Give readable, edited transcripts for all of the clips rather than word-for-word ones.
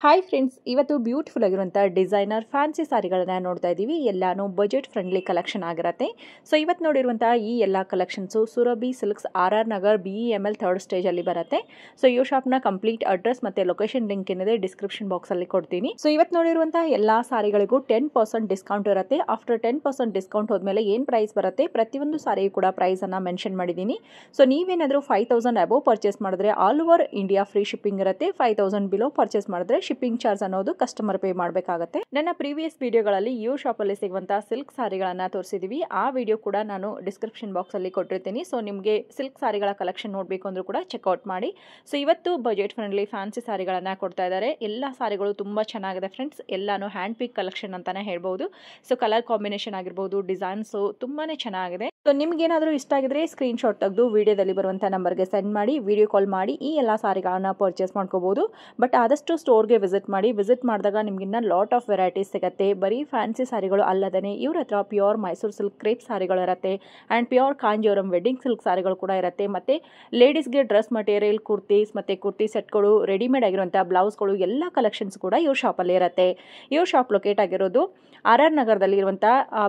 Hi friends, ಇವತ್ತು beautiful ಆಗಿರುವಂಥ designer fancy ಸಾರಿಗಳನ್ನು ನೋಡ್ತಾ ಇದ್ದೀವಿ. ಎಲ್ಲಾನು ಬಜೆಟ್ ಫ್ರೆಂಡ್ಲಿ ಕಲೆಕ್ಷನ್ ಆಗಿರುತ್ತೆ. ಸೊ ಇವತ್ತು ನೋಡಿರುವಂಥ ಈ ಎಲ್ಲ collections Surabhi silks RR Nagar BEML 3rd ಸ್ಟೇಜಲ್ಲಿ ಬರುತ್ತೆ. ಸೊ ಈ ಶಾಪ್ನ ಕಂಪ್ಲೀಟ್ ಅಡ್ರೆಸ್ ಮತ್ತು ಲೊಕೇಶನ್ ಲಿಂಕ್ ಏನಿದೆ ಡಿಸ್ಕ್ರಿಪ್ಷನ್ ಬಾಕ್ಸಲ್ಲಿ ಕೊಡ್ತೀನಿ. ಸೊ ಇವತ್ತು ನೋಡಿರುವಂಥ ಎಲ್ಲ ಸಾರಿಗಳಿಗೂ 10% ಡಿಸ್ಕೌಂಟ್ ಇರುತ್ತೆ. ಆಫ್ಟರ್ 10% ಡಿಸ್ಕೌಂಟ್ ಹೋದ್ಮೇಲೆ ಏನು ಪ್ರೈಸ್ ಬರುತ್ತೆ, ಪ್ರತಿಯೊಂದು ಸಾರಿಗೂ ಕೂಡ ಪ್ರೈಸನ್ನು ಮೆನ್ಷನ್ ಮಾಡಿದ್ದೀನಿ. ಸೊ ನೀವೇನಾದರೂ 5000 ಅಬೋವ್ ಪರ್ಚೇಸ್ ಮಾಡಿದ್ರೆ all over India free shipping ಇರುತ್ತೆ. 5000 ಬಿಲೋ ಪರ್ಚೇಸ್ ಮಾಡಿದ್ರೆ ಶಿಪ್ಪಿಂಗ್ ಚಾರ್ಜ್ ಅನ್ನೋದು ಕಸ್ಟಮರ್ ಪೇ ಮಾಡಬೇಕಾಗುತ್ತೆ. ನನ್ನ ಪ್ರೀವಿಯಸ್ ವಿಡಿಯೋಗಳಲ್ಲಿ ಯು ಶಾಪಲ್ಲಿ ಸಿಗುವಂತಹ ಸಿಲ್ಕ್ ಸಾರಿಗಳನ್ನ ತೋರಿಸಿದೀವಿ. ಆ ವಿಡಿಯೋ ಕೂಡ ನಾನು ಡಿಸ್ಕ್ರಿಪ್ಷನ್ ಬಾಕ್ಸ್ ಅಲ್ಲಿ ಕೊಟ್ಟಿರ್ತೀನಿ. ಸೊ ನಿಮಗೆ ಸಿಲ್ಕ್ ಸಾರಿಗಳ ಕಲೆಕ್ಷನ್ ನೋಡಬೇಕು ಅಂದ್ರೂ ಕೂಡ ಚೆಕ್ಔಟ್ ಮಾಡಿ. ಸೊ ಇವತ್ತು ಬಜೆಟ್ ಫ್ರೆಂಡ್ಲಿ ಫ್ಯಾನ್ಸಿ ಸಾರಿಗಳನ್ನ ಕೊಡ್ತಾ ಇದ್ದಾರೆ. ಎಲ್ಲ ಸಾರಿಗಳು ತುಂಬಾ ಚೆನ್ನಾಗಿದೆ ಫ್ರೆಂಡ್ಸ್. ಎಲ್ಲಾನು ಹ್ಯಾಂಡ್ ಪಿಕ್ ಕಲೆಕ್ಷನ್ ಅಂತಾನೆ ಹೇಳ್ಬಹುದು. ಸೊ ಕಲರ್ ಕಾಂಬಿನೇಷನ್ ಆಗಿರ್ಬೋದು, ಡಿಸೈನ್ಸ್ ತುಂಬಾನೇ ಚೆನ್ನಾಗಿದೆ. ಸೊ ನಿಮ್ಗೆ ಏನಾದರೂ ಇಷ್ಟ ಆಗಿದ್ರೆ ಸ್ಕ್ರೀನ್ ಶಾಟ್ ತೆಗೆದು ವಿಡಿಯೋದಲ್ಲಿ ಬರುವಂಥ ನಂಬರ್ಗೆ ಸೆಂಡ್ ಮಾಡಿ, ವಿಡಿಯೋ ಕಾಲ್ ಮಾಡಿ ಈ ಎಲ್ಲ ಸಾರಿಗಳನ್ನ ಪರ್ಚೇಸ್ ಮಾಡ್ಕೋಬಹುದು. ಬಟ್ ಆದಷ್ಟು ಸ್ಟೋರ್ಗೆ ವಿಸಿಟ್ ಮಾಡಿ. ವಿಸಿಟ್ ಮಾಡಿದಾಗ ನಿಮ್ಗಿನ್ನ ಲಾಟ್ ಆಫ್ ವೆರೈಟೀಸ್ ಸಿಗುತ್ತೆ. ಬರೀ ಫ್ಯಾನ್ಸಿ ಸಾರಿಗಳು ಅಲ್ಲದೇ ಇವ್ರ ಹತ್ರ ಪ್ಯೂರ್ ಮೈಸೂರು ಸಿಲ್ಕ್ ಕ್ರೇಪ್ ಸಾರಿಗಳು ಇರುತ್ತೆ and pure Kanjeevaram wedding silk ಸಾರಿಗಳು ಕೂಡ ಇರುತ್ತೆ. ಮತ್ತು ಲೇಡೀಸ್ಗೆ ಡ್ರೆಸ್ ಮಟೀರಿಯಲ್, ಕುರ್ತೀಸ್ ಮತ್ತು ಕುರ್ತಿ ಸೆಟ್ಗಳು, ರೆಡಿಮೇಡ್ ಆಗಿರುವಂಥ ಬ್ಲೌಸ್ಗಳು ಎಲ್ಲ ಕಲೆಕ್ಷನ್ಸ್ ಕೂಡ ಇವ್ರ ಶಾಪಲ್ಲಿ ಇರುತ್ತೆ. ಇವ್ರ ಶಾಪ್ ಲೊಕೇಟ್ ಆಗಿರೋದು RR ನಗರದಲ್ಲಿ ಇರುವಂಥ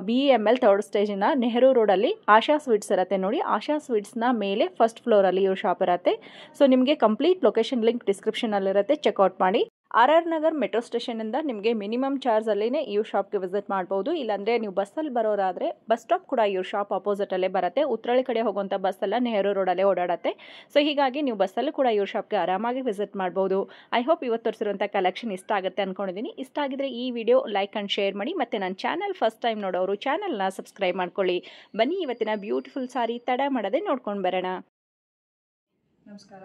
BEML 3rd ಸ್ಟೇಜಿನ ನೆಹರು ರೋಡಲ್ಲಿ ಆಶಾ ಸ್ವೀಟ್ಸ್ ಇರುತ್ತೆ ನೋಡಿ. ಆಶಾ ಸ್ವೀಟ್ಸ್ನ ಮೇಲೆ ಫಸ್ಟ್ ಫ್ಲೋರಲ್ಲಿ ಇವ್ರ ಶಾಪ್ ಇರುತ್ತೆ. ಸೊ ನಿಮಗೆ ಕಂಪ್ಲೀಟ್ ಲೊಕೇಶನ್ ಲಿಂಕ್ ಡಿಸ್ಕ್ರಿಪ್ಷನಲ್ಲಿರುತ್ತೆ, ಚೆಕ್ಔಟ್ ಮಾಡಿ. RR ನಗರ್ ಮೆಟ್ರೋ ಸ್ಟೇಷನಿಂದ ನಿಮಗೆ ಮಿನಿಮಮ್ ಚಾರ್ಜಲ್ಲೇ ಇವ್ರ ಶಾಪ್ಗೆ ವಿಸಿಟ್ ಮಾಡ್ಬೋದು. ಇಲ್ಲಾಂದರೆ ನೀವು ಬಸ್ಸಲ್ಲಿ ಬರೋರಾದರೆ ಬಸ್ ಸ್ಟಾಪ್ ಕೂಡ ಇವ್ರ ಶಾಪ್ ಅಪೋಸಿಟಲ್ಲೇ ಬರುತ್ತೆ. ಉತ್ರಳ್ಳಿ ಕಡೆ ಹೋಗುವಂಥ ಬಸ್ಸೆಲ್ಲ ನೆಹರು ರೋಡಲ್ಲೇ ಓಡಾಡುತ್ತೆ. ಸೊ ಹೀಗಾಗಿ ನೀವು ಬಸ್ಸಲ್ಲೂ ಕೂಡ ಇವ್ರ ಶಾಪ್ಗೆ ಆರಾಮಾಗಿ ವಿಸಿಟ್ ಮಾಡ್ಬೋದು. ಐ ಹೋಪ್ ಇವತ್ತು ತೋರಿಸಿರುವಂಥ ಕಲೆಕ್ಷನ್ ಇಷ್ಟ ಆಗುತ್ತೆ ಅಂದ್ಕೊಂಡಿದ್ದೀನಿ. ಇಷ್ಟ ಆಗಿದ್ರೆ ಈ ವಿಡಿಯೋ ಲೈಕ್ ಆ್ಯಂಡ್ ಶೇರ್ ಮಾಡಿ. ಮತ್ತು ನನ್ನ ಚಾನಲ್ ಫಸ್ಟ್ ಟೈಮ್ ನೋಡೋರು ಚಾನಲ್ನ ಸಬ್ಸ್ಕ್ರೈಬ್ ಮಾಡ್ಕೊಳ್ಳಿ. ಬನ್ನಿ ಇವತ್ತಿನ ಬ್ಯೂಟಿಫುಲ್ ಸಾರಿ ತಡ ಮಾಡದೆ ನೋಡ್ಕೊಂಡು ಬರೋಣ. ನಮಸ್ಕಾರ.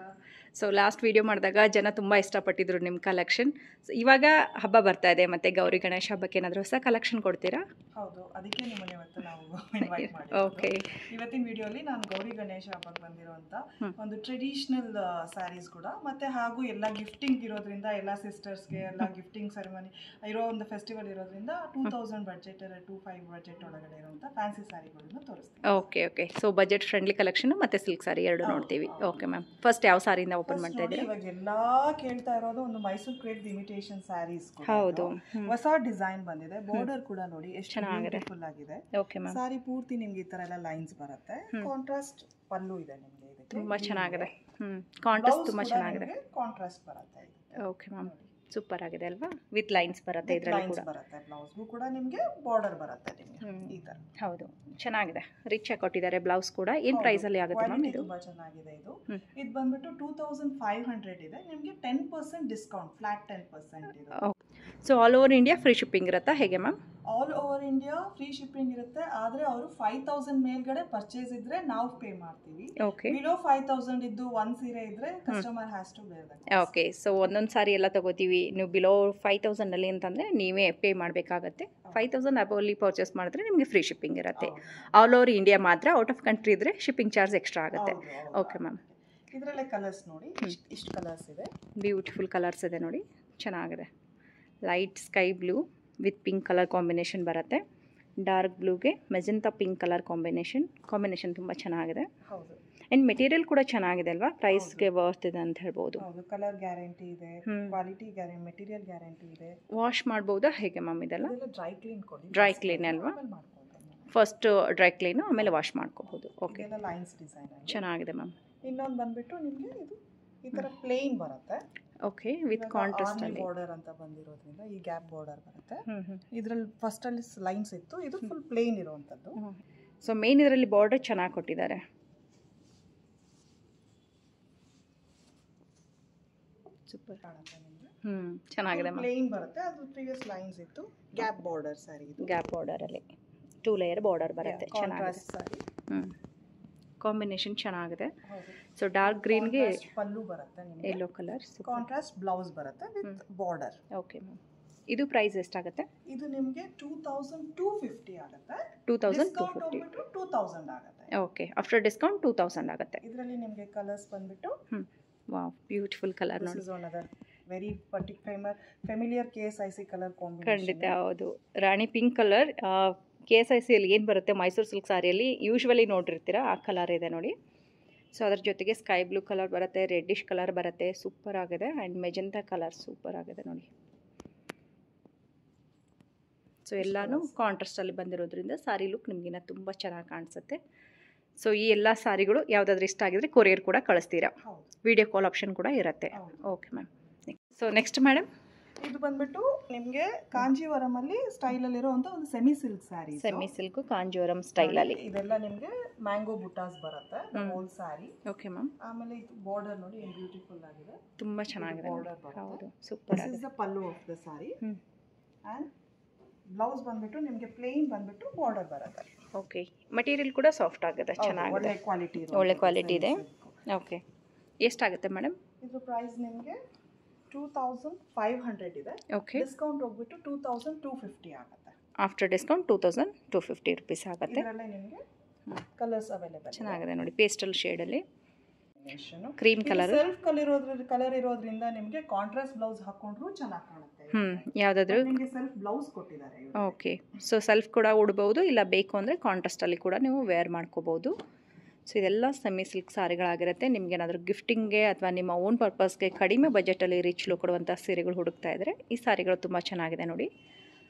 ಸೊ ಲಾಸ್ಟ್ ವಿಡಿಯೋ ಮಾಡಿದಾಗ ಜನ ತುಂಬ ಇಷ್ಟಪಟ್ಟಿದ್ರು ನಿಮ್ಮ ಕಲೆಕ್ಷನ್. ಸೊ ಇವಾಗ ಹಬ್ಬ ಬರ್ತಾ ಇದೆ, ಮತ್ತು ಗೌರಿ ಗಣೇಶ ಹಬ್ಬಕ್ಕೆ ಏನಾದರೂ ಹೊಸ ಕಲೆಕ್ಷನ್ ಕೊಡ್ತೀರಾ? ಹೌದು, ಅದಕ್ಕೆ ನಿಮ್ಮನ್ನು ಇವತ್ತು ನಾವು ಇನ್ವೈಟ್ ಮಾಡಿ. ಓಕೆ, ಇವತ್ತಿನ ವಿಡಿಯೋಲಿ ನಾನು ಗೌರಿ ಗಣೇಶ ಹಬ್ಬಕ್ಕೆ ಬಂದಿರುವಂಥ ಒಂದು ಟ್ರೆಡಿಷನಲ್ ಸ್ಯಾರೀಸ್ ಕೂಡ, ಮತ್ತು ಹಾಗೂ ಎಲ್ಲ ಗಿಫ್ಟಿಂಗ್ ಇರೋದ್ರಿಂದ ಎಲ್ಲ ಸಿಸ್ಟರ್ಸ್ಗೆ ಎಲ್ಲ ಗಿಫ್ಟಿಂಗ್ ಸೆರೆಮನಿ ಇರೋ ಒಂದು ಫೆಸ್ಟಿವಲ್ ಇರೋದ್ರಿಂದ 2000 ಬಡ್ಜೆಟ್ 25 ಬಡ್ಜೆಟ್ ಒಳಗಡೆ ಇರುವಂಥ ಫ್ಯಾನ್ಸಿ ಸ್ಯಾರಿಗಳನ್ನು ತೋರಿಸ್ತೀನಿ. Okay okay. So budget friendly collection ಮತ್ತು ಸಿಲ್ಕ್ ಸಾರಿ ಎರಡು ನೋಡ್ತೀವಿ. ಓಕೆ ಮ್ಯಾಮ್, ಫಸ್ಟ್ ಯಾವ ಸಾರಿಯಿಂದ ಓಪನ್ ಮಾಡ್ತಾ ಇದ್ದೀರಾ? ಇವಾಗ ಎಲ್ಲ ಕೇಳ್ತಾ ಇರೋದು ಒಂದು ಮೈಸೂರು ಕ್ರೇಪ್ ಇಮಿಟೇಷನ್ ಸ್ಯಾರೀಸ್. ಹೌದು, ಹೊಸ ಡಿಸೈನ್ ಬಂದಿದೆ. ಬಾರ್ಡರ್ ಕೂಡ ನೋಡಿ ಎಷ್ಟು ಬ್ಯೂಟಿಫುಲ್ ಆಗಿದೆ. Okay ma'am. ಸಾರಿ ಪೂರ್ತಿ ನಿಮ್ಗೆ ಈ ತರ ಎಲ್ಲ ಲೈನ್ಸ್ ಬರುತ್ತೆ. ಕಾಂಟ್ರಾಸ್ಟ್ ಪಲ್ಲು ಇದೆ ನಿಮಗೆ. ಇದಕ್ಕೆ ತುಂಬಾ ಚೆನ್ನಾಗಿದೆ. ಕಾಂಟ್ರಾಸ್ಟ್ ತುಂಬಾ ಚೆನ್ನಾಗಿದೆ. ಕಾಂಟ್ರಾಸ್ಟ್ ಬರುತ್ತೆ. ಓಕೆ ಮ್ಯಾಮ್, ಸೂಪರ್ ಆಗಿದೆ ಅಲ್ವಾ? ವಿತ್ ಲೈನ್ಸ್ ಬರುತ್ತೆ ಇದರಲ್ಲಿ ಕೂಡ. ಬರುತ್ತೆ. ಬ್ಲೌಸ್ಗೂ ಕೂಡ ನಿಮಗೆ ಬಾರ್ಡರ್ ಬರುತ್ತೆ ನಿಮಗೆ ಈ ತರ. ಹೌದು, ಚೆನ್ನಾಗಿದೆ. ರಿಚ್ ಆಗಿ ಕೊಟ್ಟಿದ್ದಾರೆ. ಬ್ಲೌಸ್ ಕೂಡ ಏನು ಪ್ರೈಸ್ ಅಲ್ಲಿ ಆಗುತ್ತೆ ಮ್ಯಾಮ್? ಇದು ತುಂಬಾ ಚೆನ್ನಾಗಿದೆ. ಇದು ಬಂದ್ಬಿಟ್ಟು 2500 ಇದೆ. ನಿಮಗೆ 10% ಡಿಸ್ಕೌಂಟ್, ಫ್ಲಾಟ್ 10% ಇದೆ. So all over India free shipping ಇರುತ್ತಾ ಹೇಗೆ ma'am? All over India free shipping ಇರುತ್ತೆ. ಆದರೆ ಅವರು 5000 ಮೇಲ್ಗಡೆ ಪರ್ಚೇಸ್ ಇದ್ರೆ ನಾವು ಪೇ ಮಾಡ್ತೀವಿ. ಓಕೆ. ಬಿಲೋ 5000 ಇದ್ದು ಒಂದು ಸೀರೆ ಇದ್ರೆ customer has to bear that. Okay. So ಒಂದೊಂದು ಸಾರಿ ಎಲ್ಲ ತಗೋತೀವಿ, ನೀವು ಬಿಲೋ 5000 ಅಲ್ಲಿ ಅಂತಂದ್ರೆ ನೀವೇ ಪೇ ಮಾಡಬೇಕಾಗತ್ತೆ. 5000 ಅಬೋಲಿ ಪರ್ಚೇಸ್ ಮಾಡಿದ್ರೆ ನಿಮಗೆ ಫ್ರೀ ಶಿಪ್ಪಿಂಗ್ ಇರುತ್ತೆ. ಆಲ್ ಓವರ್ ಇಂಡಿಯಾ ಮಾತ್ರ. ಔಟ್ ಆಫ್ ಕಂಟ್ರಿ ಇದ್ರೆ ಶಿಪ್ಪಿಂಗ್ ಚಾರ್ಜ್ ಎಕ್ಸ್ಟ್ರಾ ಆಗುತ್ತೆ. Okay ma'am. ಇದರಲ್ಲೇ ಕಲರ್ಸ್ ನೋಡಿ, ಇಷ್ಟು ಕಲರ್ಸ್ ಇದೆ. ಬ್ಯೂಟಿಫುಲ್ ಕಲರ್ಸ್ ಇದೆ ನೋಡಿ, ಚೆನ್ನಾಗಿದೆ. Light sky blue with pink colour combination ಬರುತ್ತೆ. ಡಾರ್ಕ್ ಬ್ಲೂಗೆ ಮೆಜೆಂಟಾ ಪಿಂಕ್ ಕಲರ್ ಕಾಂಬಿನೇಷನ್ ತುಂಬ ಚೆನ್ನಾಗಿದೆ. ಹೌದು. ಆ್ಯಂಡ್ ಮೆಟೀರಿಯಲ್ ಕೂಡ ಚೆನ್ನಾಗಿದೆ ಅಲ್ವಾ? ಪ್ರೈಸ್ಗೆ ವರ್ತ್ ಇದೆ ಅಂತ ಹೇಳ್ಬೋದು. ಹೌದು, ಕಲರ್ ಗ್ಯಾರಂಟಿ ಇದೆ, ಕ್ವಾಲಿಟಿ ಗ್ಯಾರಂಟಿ, ಮೆಟೀರಿಯಲ್ ಗ್ಯಾರಂಟಿ ಇದೆ. ವಾಶ್ ಮಾಡ್ಬೋದಾ ಹೇಗೆ ಮ್ಯಾಮ್ ಇದೆಲ್ಲ? ಡ್ರೈ ಕ್ಲೀನ್ ಕೊಡಿ. ಡ್ರೈ ಕ್ಲೀನ್ ಅಲ್ವಾ? ಫಸ್ಟ್ ಡ್ರೈ ಕ್ಲೀನು, ಆಮೇಲೆ ವಾಶ್ ಮಾಡ್ಕೋಬಹುದು. ಓಕೆ, ಲೈನ್ಸ್ ಡಿಸೈನ್ ಚೆನ್ನಾಗಿದೆ ಮ್ಯಾಮ್. ಇನ್ನೊಂದು ಬಂದ್ಬಿಟ್ಟು ನಿಮಗೆ ಇದು ಈ ತರ ಪ್ಲೇನ್ ಬರುತ್ತೆ. ಓಕೆ, ವಿತ್ ಕಾಂಟ್ರಾಸ್ಟ್ ಅಲ್ಲಿ ಬಾರ್ಡರ್ ಅಂತ ಬಂದಿರೋದ್ರಿಂದ ಈ ಗ್ಯಾಪ್ ಬಾರ್ಡರ್ ಬರುತ್ತೆ. ಇದರಲ್ಲಿ ಫಸ್ಟ್ ಅಲ್ಲಿ ಲೈನ್ಸ್ ಇತ್ತು, ಇದು ಫುಲ್ ಪ್ಲೇನ್ ಇರುವಂತದ್ದು. ಸೊ ಮೇನ್ ಇದರಲ್ಲಿ ಬಾರ್ಡರ್ ಚೆನ್ನಾಗಿ ಕೊಟ್ಟಿದ್ದಾರೆ. ಸೂಪರ್ ಕಾಣುತ್ತೆ ನಿಮಗೆ. ಚೆನ್ನಾಗಿದೆ ಮ್ಯಾಮ್. ಪ್ಲೇನ್ ಬರುತ್ತೆ. ಅದು ಪ್ರೀವಿಯಸ್ ಲೈನ್ಸ್ ಇತ್ತು. ಗ್ಯಾಪ್ ಬಾರ್ಡರ್ ಸಾರಿ ಇದು. ಗ್ಯಾಪ್ ಬಾರ್ಡರ್ ಅಲ್ಲಿ 2 ಲೇಯರ್ ಬಾರ್ಡರ್ ಬರುತ್ತೆ. ಚೆನ್ನಾಗಿದೆ. ಸಾರಿ ಕಾಂಬಿನೇಷನ್ ಚೆನ್ನಾಗಿದೆ. ಸೊ ಡಾರ್ಕ್ ಗ್ರೀನ್ಗೆ ಪಲ್ಲು ಬರುತ್ತೆ ನಿಮಗೆ, ಯೆಲ್ಲೋ ಕಲರ್. ಕಾಂಟ್ರಾಸ್ಟ್ ಬ್ಲೌಸ್ ಬರುತ್ತೆ ವಿತ್ ಬಾರ್ಡರ್. Okay ma'am. ಇದು ಪ್ರೈಸ್ ಎಷ್ಟಾಗುತ್ತೆ? ಇದು ನಿಮಗೆ 2250 ಆಗುತ್ತೆ. 2250. 2000 ಆಗುತ್ತೆ. ಓಕೆ, ಆಫ್ಟರ್ ಡಿಸ್ಕೌಂಟ್ 2000 ಆಗುತ್ತೆ. ಇದರಲ್ಲಿ ನಿಮಗೆ ಕಲರ್ಸ್ ಬಂದ್ಬಿಟ್ಟು ವಾವ್, ಬ್ಯೂಟಿಫುಲ್ ಕಲರ್ ನೋಡಿ. This is one other very familiar KSIC colour combination. ಖಂಡಿತ ಹೌದು. ರಾಣಿ ಪಿಂಕ್ ಕಲರ್ KSICಯಲ್ಲಿ ಏನು ಬರುತ್ತೆ ಮೈಸೂರು ಸಿಲ್ಕ್ ಸಾರಿಯಲ್ಲಿ ಯೂಶ್ವಲಿ ನೋಡಿರ್ತೀರಾ, ಆ ಕಲರ್ ಇದೆ ನೋಡಿ. ಸೊ ಅದ್ರ ಜೊತೆಗೆ ಸ್ಕೈ ಬ್ಲೂ ಕಲರ್ ಬರುತ್ತೆ, ರೆಡ್ಡಿಶ್ ಕಲರ್ ಬರುತ್ತೆ, ಸೂಪರ್ ಆಗಿದೆ. ಆ್ಯಂಡ್ ಮೆಜೆಂಟಾ ಕಲರ್ ಸೂಪರ್ ಆಗಿದೆ ನೋಡಿ. ಸೊ ಎಲ್ಲನೂ ಕಾಂಟ್ರಾಸ್ಟಲ್ಲಿ ಬಂದಿರೋದ್ರಿಂದ ಸಾರಿ ಲುಕ್ ನಿಮಗಿನ್ನ ತುಂಬ ಚೆನ್ನಾಗಿ ಕಾಣಿಸುತ್ತೆ. ಸೊ ಈ ಎಲ್ಲ ಸಾರಿಗಳು ಯಾವುದಾದ್ರೂ ಇಷ್ಟ ಆಗಿದ್ರೆ ಕೊರಿಯರ್ ಕೂಡ ಕಳಿಸ್ತೀರಾ, ವಿಡಿಯೋ ಕಾಲ್ ಆಪ್ಷನ್ ಕೂಡ ಇರುತ್ತೆ. Okay ma'am. So next madam, ಇದು ಬಂದ್ಬಿಟ್ಟು ನಿಮಗೆ ಕಾಂಜೀವರಮಲ್ಲಿ ಸ್ಟೈಲಲ್ಲಿರುವಂಥ ಒಂದು semi silk sari. Semi silk Kanjeevaram ಸ್ಟೈಲಲ್ಲಿ ಇದೆಲ್ಲ ನಿಮಗೆ ಮ್ಯಾಂಗೋ ಬುಟ್ಟಾಸ್ ಬರುತ್ತೆ ಹೋಲ್ ಸ್ಯಾರಿ. Okay ma'am. ಆಮೇಲೆ ಇದು ಬಾರ್ಡರ್ ನೋಡಿ ಏನು ಬ್ಯೂಟಿಫುಲ್ ಆಗಿದೆ, ತುಂಬ ಚೆನ್ನಾಗಿದೆ. ಹೌದು, super this is the pallu of the sari. And blouse ಬಂದ್ಬಿಟ್ಟು ನಿಮಗೆ ಪ್ಲೇನ್ ಬಂದ್ಬಿಟ್ಟು ಬಾರ್ಡರ್ ಬರುತ್ತೆ. ಓಕೆ, ಮಟೀರಿಯಲ್ ಕೂಡ ಸಾಫ್ಟ್ ಆಗಿದೆ, ಚೆನ್ನಾಗಿದೆ, ಒಳ್ಳೆ ಕ್ವಾಲಿಟಿ ಇದೆ. ಓಕೆ, ಎಷ್ಟಾಗುತ್ತೆ ಮೇಡಮ್? ಇದು ಪ್ರೈಸ್ ನಿಮಗೆ 2500 ಇದೆ. ಓಕೆ, ಡಿಸ್ಕೌಂಟ್ ಹೋಗ್ಬಿಟ್ಟು 2250 ಆಗುತ್ತೆ. ಆಫ್ಟರ್ ಡಿಸ್ಕೌಂಟ್ 2250 ರುಪೀಸ್ ಆಗುತ್ತೆ. ಇದರಲ್ಲೇ ನಿಮಗೆ ಕಲರ್ಸ್ ಅವೈಲೇಬಲ್. ಚೆನ್ನಾಗಿದೆ ನೋಡಿ, ಪೇಸ್ಟಲ್ ಶೇಡಲ್ಲಿ ಕ್ರೀಮ್ ಕಲರ್, ಸೆಲ್ಫ್ ಕಲರ್ ಇರೋದ್ರಿಂದ ನಿಮಗೆ ಕಾಂಟ್ರಾಸ್ಟ್ ಬ್ಲೌಸ್ ಹಾಕೊಂಡ್ರು ಚೆನ್ನಾಗಿ ಕಾಣುತ್ತೆ. ಯಾವುದಾದ್ರೂ ನಿಮಗೆ ಸೆಲ್ಫ್ ಬ್ಲೌಸ್ ಕೊಟ್ಟಿದ್ದಾರೆ. ಓಕೆ, ಸೊ ಸೆಲ್ಫ್ ಕೂಡ ಉಡ್ಬೋದು, ಇಲ್ಲ ಬೇಕು ಅಂದರೆ ಕಾಂಟ್ರಾಸ್ಟಲ್ಲಿ ಕೂಡ ನೀವು ವೇರ್ ಮಾಡ್ಕೋಬೋದು. ಸೊ ಇದೆಲ್ಲ ಸೆಮಿ ಸಿಲ್ಕ್ ಸಾರಿಗಳಾಗಿರುತ್ತೆ. ನಿಮಗೇನಾದರೂ ಗಿಫ್ಟಿಂಗ್ಗೆ ಅಥವಾ ನಿಮ್ಮ ಓನ್ ಪರ್ಪಸ್ಗೆ ಕಡಿಮೆ ಬಜೆಟಲ್ಲಿ ರಿಚ್ ಲುಕ್ ಕೊಡುವಂಥ ಸೀರೆಗಳು ಹುಡುಕ್ತಾ ಇದ್ದರೆ ಈ ಸಾರಿಗಳು ತುಂಬ ಚೆನ್ನಾಗಿದೆ ನೋಡಿ.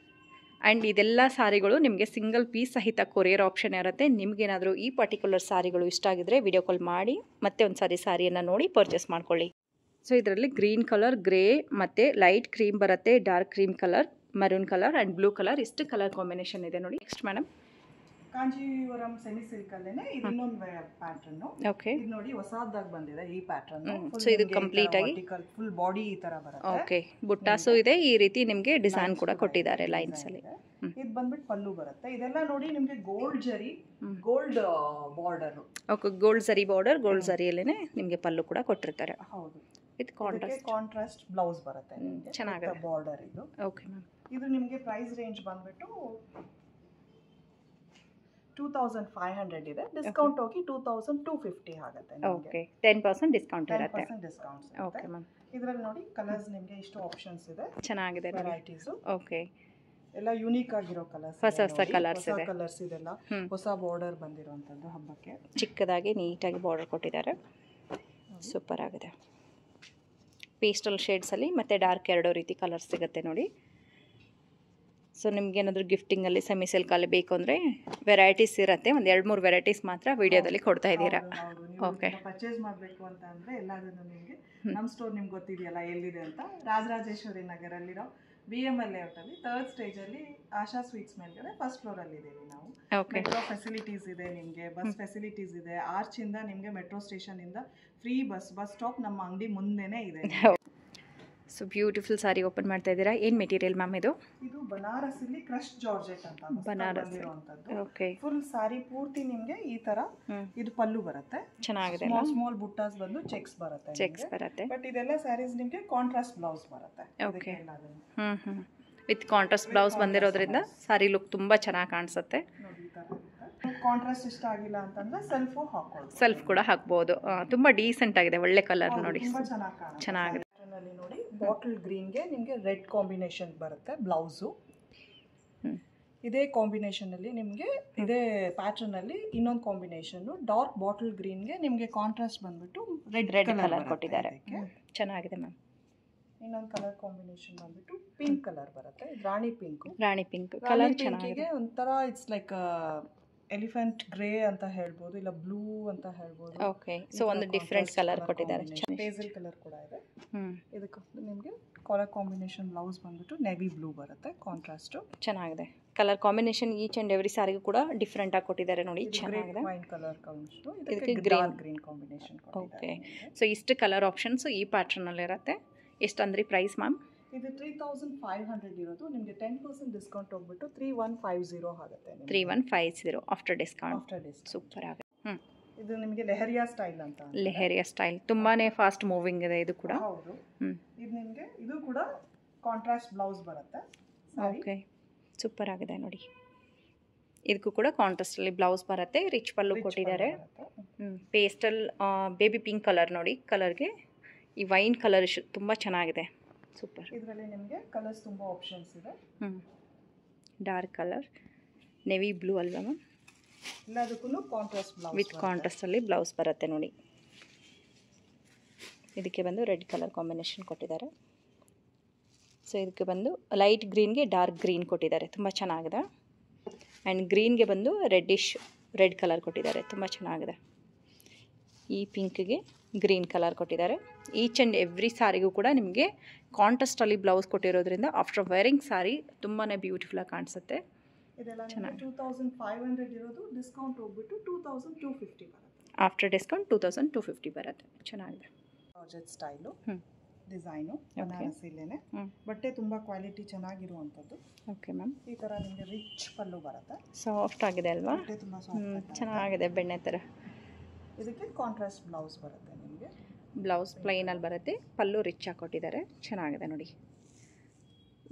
ಆ್ಯಂಡ್ ಇದೆಲ್ಲ ಸಾರಿಗಳು ನಿಮಗೆ ಸಿಂಗಲ್ ಪೀಸ್ ಸಹಿತ ಕೊರಿಯರ್ ಆಪ್ಷನ್ ಇರುತ್ತೆ. ನಿಮಗೇನಾದರೂ ಈ ಪರ್ಟಿಕ್ಯುಲರ್ ಸಾರಿಗಳು ಇಷ್ಟ ಆಗಿದ್ರೆ ವಿಡಿಯೋ ಕಾಲ್ ಮಾಡಿ ಮತ್ತೆ ಒಂದು ಸಾರಿಯನ್ನು ನೋಡಿ ಪರ್ಚೇಸ್ ಮಾಡ್ಕೊಳ್ಳಿ. ಸೊ ಇದರಲ್ಲಿ ಗ್ರೀನ್ ಕಲರ್, ಗ್ರೇ ಮತ್ತು ಲೈಟ್ ಕ್ರೀಮ್ ಬರುತ್ತೆ, dark cream colour, maroon colour and blue colour, ಇಷ್ಟು ಕಲರ್ ಕಾಂಬಿನೇಷನ್ ಇದೆ ನೋಡಿ. Next madam, Kanjeevaram semi silk ಅಲ್ಲೇನೆ ಇದು ಇನ್ನೊಂದು ಪ್ಯಾಟರ್ನ್. ಓಕೆ, ಇದು ನೋಡಿ ಹೊಸದಾಗಿ ಬಂದಿದೆ ಈ ಪ್ಯಾಟರ್ನ್. ಸೊ ಇದು ಕಂಪ್ಲೀಟ್ ಆಗಿ ಫುಲ್ ಬಾಡಿ ಈ ತರ ಬರುತ್ತೆ. ಓಕೆ, ಬುಟ್ಟಾಸು ಇದೆ, ಈ ರೀತಿ ನಿಮಗೆ ಡಿಸೈನ್ ಕೂಡ ಕೊಟ್ಟಿದ್ದಾರೆ ಲೈನ್ಸ್ ಅಲ್ಲಿ. ಇದು ಬಂದ್ಬಿಟ್ಟು ಪಲ್ಲು ಬರುತ್ತೆ. ಇದೆಲ್ಲ ನೋಡಿ ನಿಮಗೆ ಗೋಲ್ಡ್ ಜರಿ, ಗೋಲ್ಡ್ ಬಾರ್ಡರ್. ಓಕೆ, ಗೋಲ್ಡ್ ಜರಿ ಬಾರ್ಡರ್, ಗೋಲ್ಡ್ ಜರಿಯಲ್ಲೇನೆ ನಿಮಗೆ ಪಲ್ಲು ಕೂಡ ಕೊಟ್ಟಿರ್ತಾರೆ. ಹೌದು, ವಿತ್ ಕಾಂಟ್ರಾಸ್ಟ್ ಬ್ಲೌಸ್ ಬರುತ್ತೆ ನಿಮಗೆ, ಚೆನ್ನಾಗಿದೆ ಬಾರ್ಡರ್ ಇದು. Okay ma'am. ಇದು ನಿಮಗೆ ಪ್ರೈಸ್ ರೇಂಜ್ ಬಂದ್ಬಿಟ್ಟು 2500 ಇದೆ. ಡಿಸ್ಕೌಂಟ್ ಹೋಗಿ 2250 ಆಗುತ್ತೆ. ಓಕೆ, 10% ಡಿಸ್ಕೌಂಟ್ ಇರುತ್ತೆ. 10% ಡಿಸ್ಕೌಂಟ್. Okay ma'am. ಇದರಲ್ಲಿ ನೋಡಿ ಕಲರ್ಸ್ ನಿಮಗೆ ಇಷ್ಟು ಆಪ್ಷನ್ಸ್ ಇದೆ, ಚೆನ್ನಾಗಿದೆ ವೆರೈಟೀಸ್. ಓಕೆ, ಎಲ್ಲ ಯೂನಿಕ್ ಆಗಿರೋ ಕಲರ್ಸ್, ಹೊಸ ಕಲರ್ಸ್ ಇದೆ. ಕಲರ್ಸ್ ಇದೆಲ್ಲ ಹೊಸ ಬಾರ್ಡರ್ ಬಂದಿರುವಂತದ್ದು ಹಬ್ಬಕ್ಕೆ. ಚಿಕ್ಕದಾಗಿ ನೀಟಾಗಿ ಬಾರ್ಡರ್ ಕೊಟ್ಟಿದ್ದಾರೆ, ಸೂಪರ್ ಆಗಿದೆ. ಪೇಸ್ಟಲ್ ಶೇಡ್ಸಲ್ಲಿ ಮತ್ತು ಡಾರ್ಕ್ ಎರಡೂ ರೀತಿ ಕಲರ್ಸ್ ಸಿಗುತ್ತೆ ನೋಡಿ. ಸೊ ನಿಮ್ಗೇನಾದರೂ ಗಿಫ್ಟಿಂಗಲ್ಲಿ ಸೆಮಿ ಸಿಲ್ಕಲ್ಲಿ ಬೇಕು ಅಂದರೆ ವೆರೈಟೀಸ್ ಇರುತ್ತೆ, ಒಂದು 2-3 ವೆರೈಟೀಸ್ ಮಾತ್ರ ವಿಡಿಯೋದಲ್ಲಿ ಕೊಡ್ತಾ ಇದ್ದೀರಾ. ಓಕೆ, ಪರ್ಚೇಸ್ ಮಾಡಬೇಕು ಅಂತ ಅಂದರೆ ಎಲ್ಲದನ್ನು ನಿಮಗೆ ನಮ್ಮ ಸ್ಟೋರ್ ನಿಮ್ಗೆ ಗೊತ್ತಿದೆಯಲ್ಲ ಎಲ್ಲಿದೆ ಅಂತ, ರಾಜರಾಜೇಶ್ವರಿ ನಗರಲ್ಲಿರೋ BML ಲೇಔಟಲ್ಲಿ 3rd ಸ್ಟೇಜಲ್ಲಿ ಆಶಾ ಸ್ವೀಟ್ಸ್ ಮೇಲ್ಗಡೆ 1st ಫ್ಲೋರಲ್ಲಿ ಇದ್ದೀವಿ ನಾವು. ಮೆಟ್ರೋ ಫೆಸಿಲಿಟೀಸ್ ಇದೆ ನಿಮಗೆ, ಬಸ್ ಫೆಸಿಲಿಟೀಸ್ ಇದೆ. ಆರ್ಚಿಂದ ನಿಮಗೆ ಮೆಟ್ರೋ ಸ್ಟೇಷನಿಂದ ಫ್ರೀ ಬಸ್ ಸ್ಟಾಪ್ ನಮ್ಮ ಅಂಗಡಿ ಮುಂದೆನೇ ಇದೆ. ಸೊ ಬ್ಯೂಟಿಫುಲ್ ಸಾರಿ ಓಪನ್ ಮಾಡ್ತಾ ಇದ್ದೀರಾ. ಏನು ಮೆಟೀರಿಯಲ್ ಮ್ಯಾಮ್ ಇದು? ಇದು ಬನಾರಸ್ಸಲ್ಲಿ ಕ್ರಶ್ ಜಾರ್ಜೆಟ್ ಅಂತ ಬಂದಿರುವಂತದ್ದು. ಓಕೆ, ಫುಲ್ ಸಾರಿ ಪೂರ್ತಿ ನಿಮಗೆ ಈ ತರ ಇದು ಪಲ್ಲು ಬರುತ್ತೆ. ಚೆನ್ನಾಗಿದೆ. ಸ್ಮಾಲ್ ಬುಟ್ಟಾಸ್ ಬಂದು ಚೆಕ್ಸ್ ಬರುತ್ತೆ. ಬಟ್ ಇದೆಲ್ಲ ಸ್ಯಾರೀಸ್ ನಿಮಗೆ ಕಾಂಟ್ರಾಸ್ಟ್ ಬ್ಲೌಸ್ ಬರುತ್ತೆ. ಓಕೆ, ವಿತ್ ಕಾಂಟ್ರಾಸ್ಟ್ ಬ್ಲೌಸ್ ಬಂದಿರೋದ್ರಿಂದ ಸಾರಿ ಲುಕ್ ತುಂಬಾ ಚೆನ್ನಾಗಿ ಕಾಣಿಸುತ್ತೆ. ಕಾಂಟ್ರಾಸ್ಟ್ ಇಷ್ಟ ಆಗಿಲ್ಲ ಅಂತಂದ್ರೆ ಸೆಲ್ಫ್ ಕೂಡ ಹಾಕ್ಬೋದು. ತುಂಬಾ ಡೀಸೆಂಟ್ ಆಗಿದೆ, ಒಳ್ಳೆ ಕಲರ್ ನೋಡಿ, ಚೆನ್ನಾಗಿದೆ. ನೋಡಿ ಬಾಟಲ್ ಗ್ರೀನ್ಗೆ ನಿಮಗೆ ರೆಡ್ ಕಾಂಬಿನೇಷನ್ ಬರುತ್ತೆ ಬ್ಲೌಸು. ಇದೇ ಕಾಂಬಿನೇಷನ್ ಅಲ್ಲಿ ನಿಮಗೆ ಇದೇ ಪ್ಯಾಟರ್ನ್ ಅಲ್ಲಿ ಇನ್ನೊಂದು ಕಾಂಬಿನೇಷನ್ ಡಾರ್ಕ್ ಬಾಟಲ್ ಗ್ರೀನ್ಗೆ ನಿಮಗೆ ಕಾಂಟ್ರಾಸ್ಟ್ ಬಂದ್ಬಿಟ್ಟು ರೆಡ್ ಕಲರ್ ಕೊಟ್ಟಿದ್ದಾರೆ. ಚೆನ್ನಾಗಿದೆ ಮ್ಯಾಮ್. ಇನ್ನೊಂದು ಕಲರ್ ಕಾಂಬಿನೇಷನ್ ಬಂದ್ಬಿಟ್ಟು ಪಿಂಕ್ ಕಲರ್ ಬರುತ್ತೆ, ರಾಣಿ ಪಿಂಕ್ ಕಲರ್ ಚೆನ್ನಾಗಿದೆ. ಒಂಥರ ಇಟ್ಸ್ ಲೈಕ್ ಎಲಿಫೆಂಟ್ ಗ್ರೇ ಅಂತ ಹೇಳ್ಬೋದು, ಇಲ್ಲ ಬ್ಲೂ ಅಂತ ಹೇಳ್ಬೋದು. ಓಕೆ, ಸೊ ಒಂದು ಡಿಫರೆಂಟ್ ಕಲರ್ ಕೊಟ್ಟಿದ್ದಾರೆ. ಪೇಸಲ್ ಕಲರ್ ಕೂಡ ಇದೆ. ಇದಕ್ಕೆ ನಿಮಗೆ ಕಲರ್ ಕಾಂಬಿನೇಷನ್ ಬ್ಲೌಸ್ ಬಂದ್ಬಿಟ್ಟು ನೆವಿ ಬ್ಲೂ ಬರುತ್ತೆ, ಕಾಂಟ್ರಾಸ್ಟ್ ಚೆನ್ನಾಗಿದೆ. Colour combination each and every ಸಾರಿಗೂ ಕೂಡ ಡಿಫರೆಂಟ್ ಆಗಿ ಕೊಟ್ಟಿದ್ದಾರೆ ನೋಡಿ, ಚೆನ್ನಾಗಿದೆ. ವೈನ್ ಕಲರ್ ಕಾಣಿಸ್ತು, ಇದಕ್ಕೆ ಗ್ರೀನ್ ಕಾಂಬಿನೇಷನ್. ಓಕೆ, ಸೊ ಇಷ್ಟು ಕಲರ್ ಆಪ್ಷನ್ಸ್ ಈ ಪ್ಯಾಟರ್ನ್ ಅಲ್ಲಿ ಇರುತ್ತೆ. ಎಷ್ಟು ಅಂದ್ರೆ ಪ್ರೈಸ್ ಮ್ಯಾಮ್? ಇದು 3500 ಇರೋದು, ನಿಮಗೆ 10% ಡಿಸ್ಕೌಂಟ್ ಹೋಗ್ಬಿಟ್ಟು 3150 ಆಗುತ್ತೆ. 3150 ಆಫ್ಟರ್ ಡಿಸ್ಕೌಂಟ್. ಸೂಪರ್ ಆಗುತ್ತೆ. ಇದು ನಿಮಗೆ ಲೆಹರಿಯಾ ಸ್ಟೈಲ್ ಅಂತ. ಲೆಹರಿಯಾ ಸ್ಟೈಲ್ ತುಂಬಾನೇ ಫಾಸ್ಟ್ ಮೂವಿಂಗ್ ಇದೆ ಇದು ಕೂಡ. ಹೌದು, ಇದು ನಿಮಗೆ ಇದು ಕೂಡ ಕಾಂಟ್ರಾಸ್ಟ್ ಬ್ಲೌಸ್ ಬರುತ್ತೆ. ಓಕೆ, ಸೂಪರ್ ಆಗಿದೆ ನೋಡಿ. ಇದಕ್ಕೂ ಕೂಡ ಕಾಂಟ್ರಾಸ್ಟ್ ಅಲ್ಲಿ ಬ್ಲೌಸ್ ಬರುತ್ತೆ, ರಿಚ್ ಪಲ್ಲು ಕೊಟ್ಟಿದ್ದಾರೆ. ಪೇಸ್ಟಲ್ ಬೇಬಿ ಪಿಂಕ್ ಕಲರ್ ನೋಡಿ, ಕಲರ್ಗೆ ಈ ವೈನ್ ಕಲರ್ ತುಂಬ ಚೆನ್ನಾಗಿದೆ, ಸೂಪರ್. ಇದರಲ್ಲಿ ನಿಮಗೆ ಕಲರ್ಸ್ ತುಂಬ ಆಪ್ಷನ್ಸ್ ಇದೆ. ಡಾರ್ಕ್ ಕಲರ್, ನೆವಿ ಬ್ಲೂ ಅಲ್ವಾ ಮ್ಯಾಮ್? ಎಲ್ಲದಕ್ಕೂ ಕಾಂಟ್ರಾಸ್ಟ್ ಬ್ಲೌಸ್ ವಿತ್ ಕಾಂಟ್ರಾಸ್ಟ್ ಅಲ್ಲಿ ಬ್ಲೌಸ್ ಬರುತ್ತೆ ನೋಡಿ. ಇದಕ್ಕೆ ಬಂದು ರೆಡ್ ಕಲರ್ ಕಾಂಬಿನೇಷನ್ ಕೊಟ್ಟಿದ್ದಾರೆ. ಸೊ ಇದಕ್ಕೆ ಬಂದು ಲೈಟ್ ಗ್ರೀನ್ಗೆ ಡಾರ್ಕ್ ಗ್ರೀನ್ ಕೊಟ್ಟಿದ್ದಾರೆ, ತುಂಬ ಚೆನ್ನಾಗಿದೆ. ಆ್ಯಂಡ್ ಗ್ರೀನ್ಗೆ ಬಂದು ರೆಡ್ ಕಲರ್ ಕೊಟ್ಟಿದ್ದಾರೆ, ತುಂಬ ಚೆನ್ನಾಗಿದೆ. ಈ ಪಿಂಕ್ಗೆ ಗ್ರೀನ್ ಕಲರ್ ಕೊಟ್ಟಿದ್ದಾರೆ. ಈಚ್ ಆ್ಯಂಡ್ ಎವ್ರಿ ಸ್ಯಾರಿಗೂ ಕೂಡ ನಿಮಗೆ ಕಾಂಟ್ರಾಸ್ಟಲ್ಲಿ ಬ್ಲೌಸ್ ಕೊಟ್ಟಿರೋದ್ರಿಂದ ಆಫ್ಟರ್ ವೇರಿಂಗ್ ಸ್ಯಾರಿ ತುಂಬಾ ಬ್ಯೂಟಿಫುಲ್ಲಾಗಿ ಕಾಣಿಸುತ್ತೆ. ಇದೆಲ್ಲ 2500 ಇರೋದು ಡಿಸ್ಕೌಂಟ್ ಹೋಗ್ಬಿಟ್ಟು 2250 ಬರುತ್ತೆ. ಆಫ್ಟರ್ ಡಿಸ್ಕೌಂಟ್ 2250 ಬರುತ್ತೆ. ಚೆನ್ನಾಗಿದೆ. ಜಾರ್ಜೆಟ್ ಸ್ಟೈಲು ಡಿಸೈನು ಬನಾರಸಿಲೇನೆ, ಬಟ್ಟೆ ತುಂಬ ಕ್ವಾಲಿಟಿ ಚೆನ್ನಾಗಿರುವಂಥದ್ದು. Okay ma'am. ಈ ಥರ ನಿಮಗೆ ರಿಚ್ ಪಲ್ಲು ಬರುತ್ತೆ. ಸಾಫ್ಟ್ ಆಗಿದೆ ಅಲ್ವಾ? ಬಟ್ಟೆ ತುಂಬ ಸಾಫ್ಟ್ ಚೆನ್ನಾಗಿದೆ, ಬೆಣ್ಣೆ ಥರ. ಇದಕ್ಕೆ ಕಾಂಟ್ರಾಸ್ಟ್ ಬ್ಲೌಸ್ ಬರುತ್ತೆ ನಿಮಗೆ. ಬ್ಲೌಸ್ ಪ್ಲೈನಲ್ಲಿ ಬರುತ್ತೆ, ಪಲ್ಲು ರಿಚ್ ಆಗಿ ಕೊಟ್ಟಿದ್ದಾರೆ. ಚೆನ್ನಾಗಿದೆ ನೋಡಿ,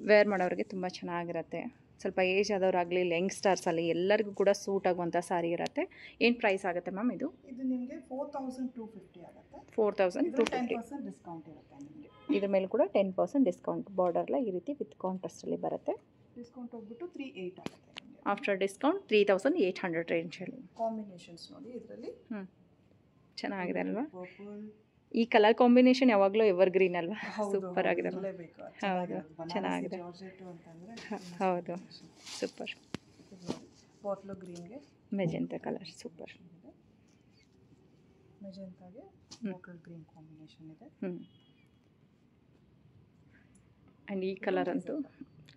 ವೇರ್ ಮಾಡೋರಿಗೆ ತುಂಬ ಚೆನ್ನಾಗಿರುತ್ತೆ. ಸ್ವಲ್ಪ ಏಜ್ ಆದವರಾಗಲಿ ಯಂಗ್ಸ್ಟರ್ಸಲ್ಲಿ ಎಲ್ಲರಿಗೂ ಕೂಡ ಸೂಟ್ ಆಗುವಂಥ ಸಾರಿ ಇರುತ್ತೆ. ಏನು ಪ್ರೈಸ್ ಆಗುತ್ತೆ ಮ್ಯಾಮ್ ಇದು? ಇದು ನಿಮಗೆ 4250 ಆಗುತ್ತೆ. 4250 ಡಿಸ್ಕೌಂಟ್ ಇರುತ್ತೆ ನಿಮಗೆ. ಇದ್ರ ಮೇಲೆ ಕೂಡ 10% ಡಿಸ್ಕೌಂಟ್. ಬಾರ್ಡರ್ಲ ಈ ರೀತಿ ವಿತ್ ಕಾಂಟ್ರಾಸ್ಟಲ್ಲಿ ಬರುತ್ತೆ. ಡಿಸ್ಕೌಂಟ್ ಹೋಗ್ಬಿಟ್ಟು 38 ಆಗುತ್ತೆ ನಿಮಗೆ. ಆಫ್ಟರ್ ಡಿಸ್ಕೌಂಟ್ 3800 ರೇಂಜಲ್ಲಿ. ಕಾಂಬಿನೇಷನ್ಸ್ ನೋಡಿ ಇದರಲ್ಲಿ. ಚೆನ್ನಾಗಿದೆ ಅಲ್ವಾ? ಪರ್ಪಲ್. ಈ ಕಲರ್ ಕಾಂಬಿನೇಷನ್ ಯಾವಾಗಲೂ ಎವರ್ ಗ್ರೀನ್ ಅಲ್ವಾ? ಸೂಪರ್ ಆಗಿದೆ. ಹೌದು, ಚೆನ್ನಾಗಿದೆ. ಹೌದು, ಸೂಪರ್. ಬಾಟ್ಲು ಗ್ರೀನ್ಗೆ ಮೆಜೆಂಟಾ ಕಲರ್, ಸೂಪರ್. ಮೆಜೆಂಟಾಗೆ ಬಾಟಲ್ ಗ್ರೀನ್ ಕಾಂಬಿನೇಷನ್ ಇದೆ. ಆ್ಯಂಡ್ ಈ ಕಲರ್ ಅಂತೂ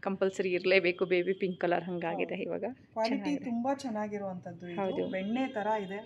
ಕಂಪಲ್ಸರಿ ಇರಲೇಬೇಕು, ಬೇಬಿ ಪಿಂಕ್ ಕಲರ್ ಹಂಗಾಗಿದೆ ಇವಾಗ. ಕ್ವಾಲಿಟಿ ತುಂಬ ಚೆನ್ನಾಗಿರುವಂಥದ್ದು. ಹೌದು, ಬೆಣ್ಣೆ ಥರ ಇದೆ.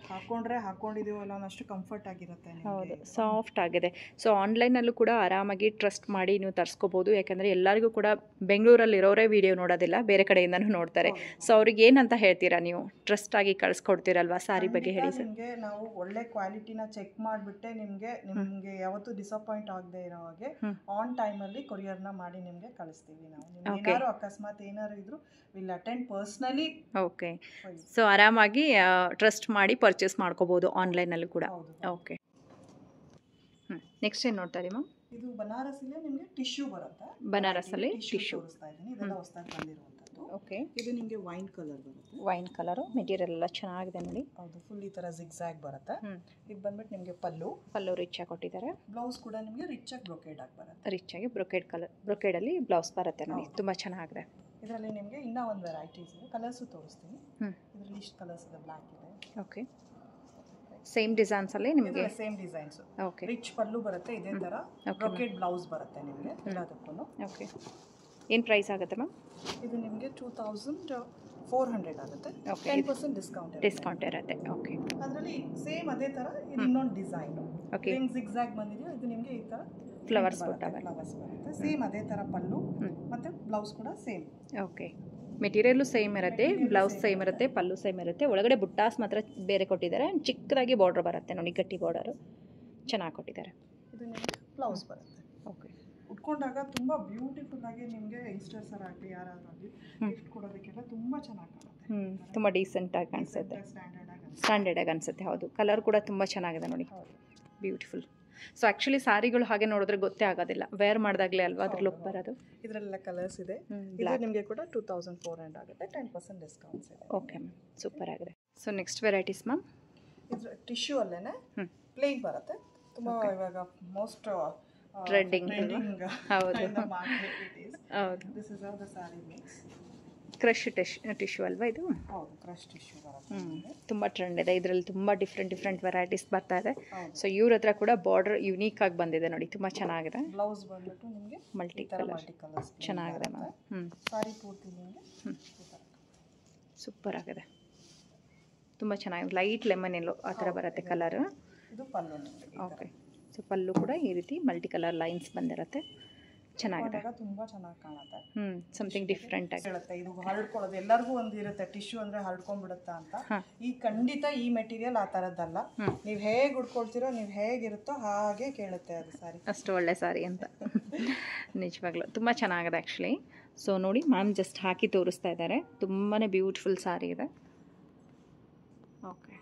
ಹಾಕೊಂಡಿದ್ದೀವಲ್ಲ ಅಷ್ಟು ಕಂಫರ್ಟ್ ಆಗಿರುತ್ತೆ. ಹೌದು, ಸಾಫ್ಟ್ ಆಗಿದೆ. ಸೊ ಆನ್ಲೈನಲ್ಲೂ ಕೂಡ ಆರಾಮಾಗಿ ಟ್ರಸ್ಟ್ ಮಾಡಿ ನೀವು ತರಿಸ್ಕೋಬೋದು. ಯಾಕಂದರೆ ಎಲ್ಲರಿಗೂ ಕೂಡ ಬೆಂಗಳೂರಲ್ಲಿ ಇರೋರೇ ವಿಡಿಯೋ ನೋಡೋದಿಲ್ಲ, ಬೇರೆ ಕಡೆಯಿಂದನೂ ನೋಡ್ತಾರೆ. ಸೊ ಅವ್ರಿಗೆ ಏನಂತ ಹೇಳ್ತೀರಾ ನೀವು? ಟ್ರಸ್ಟ್ ಆಗಿ ಕಳಿಸ್ಕೊಡ್ತೀರಲ್ವಾ ಸಾರಿ ಬಗ್ಗೆ ಹೇಳಿ ಸರ್. ನಿಮಗೆ ನಾವು ಒಳ್ಳೆ ಕ್ವಾಲಿಟಿನ ಚೆಕ್ ಮಾಡಿಬಿಟ್ಟೆ ನಿಮಗೆ ಯಾವತ್ತೂ ಡಿಸಪಾಯಿಂಟ್ ಆಗದೆ ಇರೋ ಹಾಗೆ ಆನ್ ಟೈಮಲ್ಲಿ ಕೊರಿಯರ್ನ ಮಾಡಿ ನಿಮಗೆ ಕಳಿಸ್ತೀವಿ ನಾವು. ಏನಾದ್ರು ಅಕಸ್ಮಾತ್ ಏನಾದ್ರು ಇದ್ರು will attend personally. Okay, so ಆರಾಮಾಗಿ ಟ್ರಸ್ಟ್ ಮಾಡಿ ಪರ್ಚೇಸ್ ಮಾಡ್ಕೋಬೋದು ಆನ್ಲೈನಲ್ಲೂ ಕೂಡ. ಓಕೆ, ನೆಕ್ಸ್ಟ್ ಏನು ನೋಡ್ತಾ ಇದೀವಿ ಮ್ಯಾಮ್? ಇದು ಬನಾರಸಿಲೇ ನಿಮಗೆ ಟಿಶ್ಯೂ ಬರುತ್ತೆ. ಬನಾರಸಲ್ಲಿ ಟಿಶ್ಯೂ ತೋರಿಸ್ತಾ ಇದ್ದೀನಿ. ಇದೆಲ್ಲ ಹೊಸದಾಗಿ ಬಂದಿರುವಂಥದ್ದು. ಓಕೆ, ಇದು ನಿಮಗೆ ವೈನ್ ಕಲರ್ ಬರುತ್ತೆ. ವೈನ್ ಕಲರು ಮೆಟೀರಿಯಲ್ ಎಲ್ಲ ಚೆನ್ನಾಗಿದೆ ನೋಡಿ. ಹೌದು, ಫುಲ್ ಈ ಥರ ಜಿಗ್ಸಾಗ್ ಬರುತ್ತೆ. ಇದು ಬಂದ್ಬಿಟ್ಟು ನಿಮಗೆ ಪಲ್ಲು ರಿಚ್ ಆಗಿ ಕೊಟ್ಟಿದ್ದಾರೆ. ಬ್ಲೌಸ್ ಕೂಡ ನಿಮಗೆ ರಿಚ್ ಆಗಿ ಬ್ರೊಕೇಡ್ ಆಗಿ ಬರುತ್ತೆ. ರಿಚ್ ಆಗಿ ಬ್ರೊಕೇಡಲ್ಲಿ ಬ್ಲೌಸ್ ಬರುತ್ತೆ ನೋಡಿ, ತುಂಬ ಚೆನ್ನಾಗಿದೆ. ಇದರಲ್ಲಿ ನಿಮಗೆ ಇನ್ನೂ ಒಂದು ವೆರೈಟೀಸ್ ಇದೆ. ಕಲರ್ಸು ತೋರಿಸ್ತೀನಿ. ಇದರಲ್ಲಿ ಇಷ್ಟು ಕಲರ್ಸ್ ಇದೆ. ಬ್ಲ್ಯಾಕ್ ಇದೆ. ಓಕೆ, ಸೇಮ್ ಡಿಸೈನ್ಸ್ ಅಲ್ಲಿ ನಿಮಗೆ ಸೇಮ್ ಡಿಸೈನ್ಸ್. ಓಕೆ, ರಿಚ್ ಪಲ್ಲು ಬರುತ್ತೆ. ಇದೇ ಥರ ಬ್ರೊಕೇಡ್ ಬ್ಲೌಸ್ ಬರುತ್ತೆ ನಿಮಗೆ ಎಲ್ಲದಕ್ಕೂ. ಓಕೆ, ಏನು ಪ್ರೈಸ್ ಆಗುತ್ತೆ ಮ್ಯಾಮ್? ಇದು ನಿಮಗೆ 2400 ಆಗುತ್ತೆ. 10% ಡಿಸ್ಕೌಂಟ್ ಇರುತ್ತೆ. ಓಕೆ, ಅದರಲ್ಲಿ ಸೇಮ್ ಅದೇ ಥರ ಇದು ಇನ್ನೊಂದು ಡಿಸೈನ್. ಓಕೆ, ಜಿಗ್ಸಾಗ್ ಬಂದಿದೆಯೋ ಇದು ನಿಮಗೆ ಈ ಥರ ಫ್ಲವರ್ಸ್ ಬರುತ್ತೆ. ಸೇಮ್ ಅದೇ ಥರ ಪಲ್ಲು ಮತ್ತು ಬ್ಲೌಸ್ ಕೂಡ ಸೇಮ್. ಓಕೆ, ಮೆಟೀರಿಯಲ್ಲು ಸೇಮ್ ಇರುತ್ತೆ, ಬ್ಲೌಸ್ ಸೇಮ್ ಇರುತ್ತೆ, ಪಲ್ಲು ಸೇಮ್ ಇರುತ್ತೆ. ಒಳಗಡೆ ಬುಟ್ಟಾಸ್ ಮಾತ್ರ ಬೇರೆ ಕೊಟ್ಟಿದ್ದಾರೆ. ಚಿಕ್ಕದಾಗಿ ಬಾರ್ಡರ್ ಬರುತ್ತೆ ನೋಡಿ, ಗಟ್ಟಿ ಬಾರ್ಡರು ಚೆನ್ನಾಗಿ ಕೊಟ್ಟಿದ್ದಾರೆ. ಇದು ನಿಮಗೆ ಬ್ಲೌಸ್ ಬರುತ್ತೆ. ಓಕೆ, ಉಟ್ಕೊಂಡಾಗ ತುಂಬ ಬ್ಯೂಟಿಫುಲ್ ಆಗಿ ನಿಮಗೆ ಯಂಗ್ಸ್ಟರ್ಸರ್ ಆಗಲಿ ಯಾರಾದರೂ ಆಗಲಿ ಗಿಫ್ಟ್ ಕೊಡೋದಕ್ಕೆಲ್ಲ ತುಂಬ ಚೆನ್ನಾಗಿ ಕಾಣುತ್ತೆ. ತುಂಬ ಡೀಸೆಂಟಾಗಿ ಕಾಣಿಸುತ್ತೆ, ಸ್ಟ್ಯಾಂಡರ್ಡಾಗಿ ಅನಿಸುತ್ತೆ. ಹೌದು, ಕಲರ್ ಕೂಡ ತುಂಬ ಚೆನ್ನಾಗಿದೆ ನೋಡಿ, ಬ್ಯೂಟಿಫುಲ್. ಸೊ ಆ್ಯಕ್ಚುಲಿ ಸ್ಯಾರಿಗಳು ಹಾಗೆ ನೋಡಿದ್ರೆ ಗೊತ್ತೇ ಆಗೋದಿಲ್ಲ, ವೇರ್ ಮಾಡಿದಾಗಲೇ ಅಲ್ವಾ ಅದ್ರ ಲುಕ್ ಬರೋದು. ಇದರಲ್ಲೆಲ್ಲ ಕಲರ್ಸ್ ಇದೆ. ಇದು ನಿಮಗೆ ಕೂಡ 2400 ಆಗುತ್ತೆ. 10% ಡಿಸ್ಕೌಂಟ್ಸ್ ಇದೆ. ಓಕೆ ಮ್ಯಾಮ್, ಸೂಪರ್ ಆಗಿದೆ. So next varieties ma'am? ಇದು ಟಿಶ್ಯೂ ಅಲ್ಲೇ ಪ್ಲೇನ್ ಬರುತ್ತೆ. ತುಂಬ ಇವಾಗ ಮೋಸ್ಟ್ ಟ್ರೆಂಡಿಂಗ್. ಹೌದು, this is how the sari makes. Crush tissue ಅಲ್ವಾ ಇದು? ಹೌದು, ಕ್ರಶ್ ಟಿಶ್ಯೂ ಬರುತ್ತೆ. ತುಂಬ ಟ್ರೆಂಡ್ ಇದೆ ಇದರಲ್ಲಿ, ತುಂಬ ಡಿಫ್ರೆಂಟ್ ವೆರೈಟೀಸ್ ಬರ್ತಾ ಇದೆ. ಸೊ ಇವ್ರ ಹತ್ರ ಕೂಡ ಬಾರ್ಡರ್ ಯುನೀಕ್ ಆಗಿ ಬಂದಿದೆ ನೋಡಿ, ತುಂಬ ಚೆನ್ನಾಗಿದೆ. ಬ್ಲೌಸ್ ಬಂದ್ಬಿಟ್ಟು ನಿಮಗೆ ಮಲ್ಟಿ ಕಲರ್ಸ್ ಚೆನ್ನಾಗಿದೆ ಮ್ಯಾಮ್. ಸಾರಿ ಪೂರ್ತಿ ನಿಮಗೆ ಸೂಪರ್ ಆಗಿದೆ, ತುಂಬ ಚೆನ್ನಾಗಿದೆ. ಲೈಟ್ ಲೆಮನ್ ಎಲ್ಲೋ ಆ ಥರ ಬರುತ್ತೆ ಕಲರ್. ಇದು ಪಲ್ಲು ನಿಮಗೆ. ಓಕೆ, ಸೊ ಪಲ್ಲು ಕೂಡ ಈ ರೀತಿ ಮಲ್ಟಿ ಕಲರ್ ಲೈನ್ಸ್ ಬಂದಿರುತ್ತೆ, ಚೆನ್ನಾಗಿದೆ. ತುಂಬ ಚೆನ್ನಾಗಿ ಕಾಣುತ್ತೆ. ಸಮಥಿಂಗ್ ಡಿಫ್ರೆಂಟ್ ಆಗಿ ಹೇಳುತ್ತೆ. ಇದು ಹರಡ್ಕೊಳ್ಳೋದು ಎಲ್ಲರಿಗೂ ಒಂದು ಇರುತ್ತೆ, ಟಿಶ್ಯೂ ಅಂದರೆ ಹರಡ್ಕೊಂಡ್ಬಿಡುತ್ತಾ ಅಂತ. ಖಂಡಿತ ಈ ಮೆಟೀರಿಯಲ್ ಆ ಥರದ್ದಲ್ಲ. ನೀವು ಹೇಗೆ ಉಟ್ಕೊಳ್ತೀರೋ, ನೀವು ಹೇಗಿರುತ್ತೋ ಹಾಗೆ ಕೇಳುತ್ತೆ ಅದು ಸಾರಿ. ಅಷ್ಟು ಒಳ್ಳೆ ಸಾರಿ ಅಂತ ನಿಜವಾಗ್ಲೂ ತುಂಬ ಚೆನ್ನಾಗಿದೆ ಆ್ಯಕ್ಚುಲಿ. ಸೊ ನೋಡಿ, ಮ್ಯಾಮ್ ಜಸ್ಟ್ ಹಾಕಿ ತೋರಿಸ್ತಾ ಇದ್ದಾರೆ. ತುಂಬಾ ಬ್ಯೂಟಿಫುಲ್ ಸಾರಿ ಇದೆ. Okay,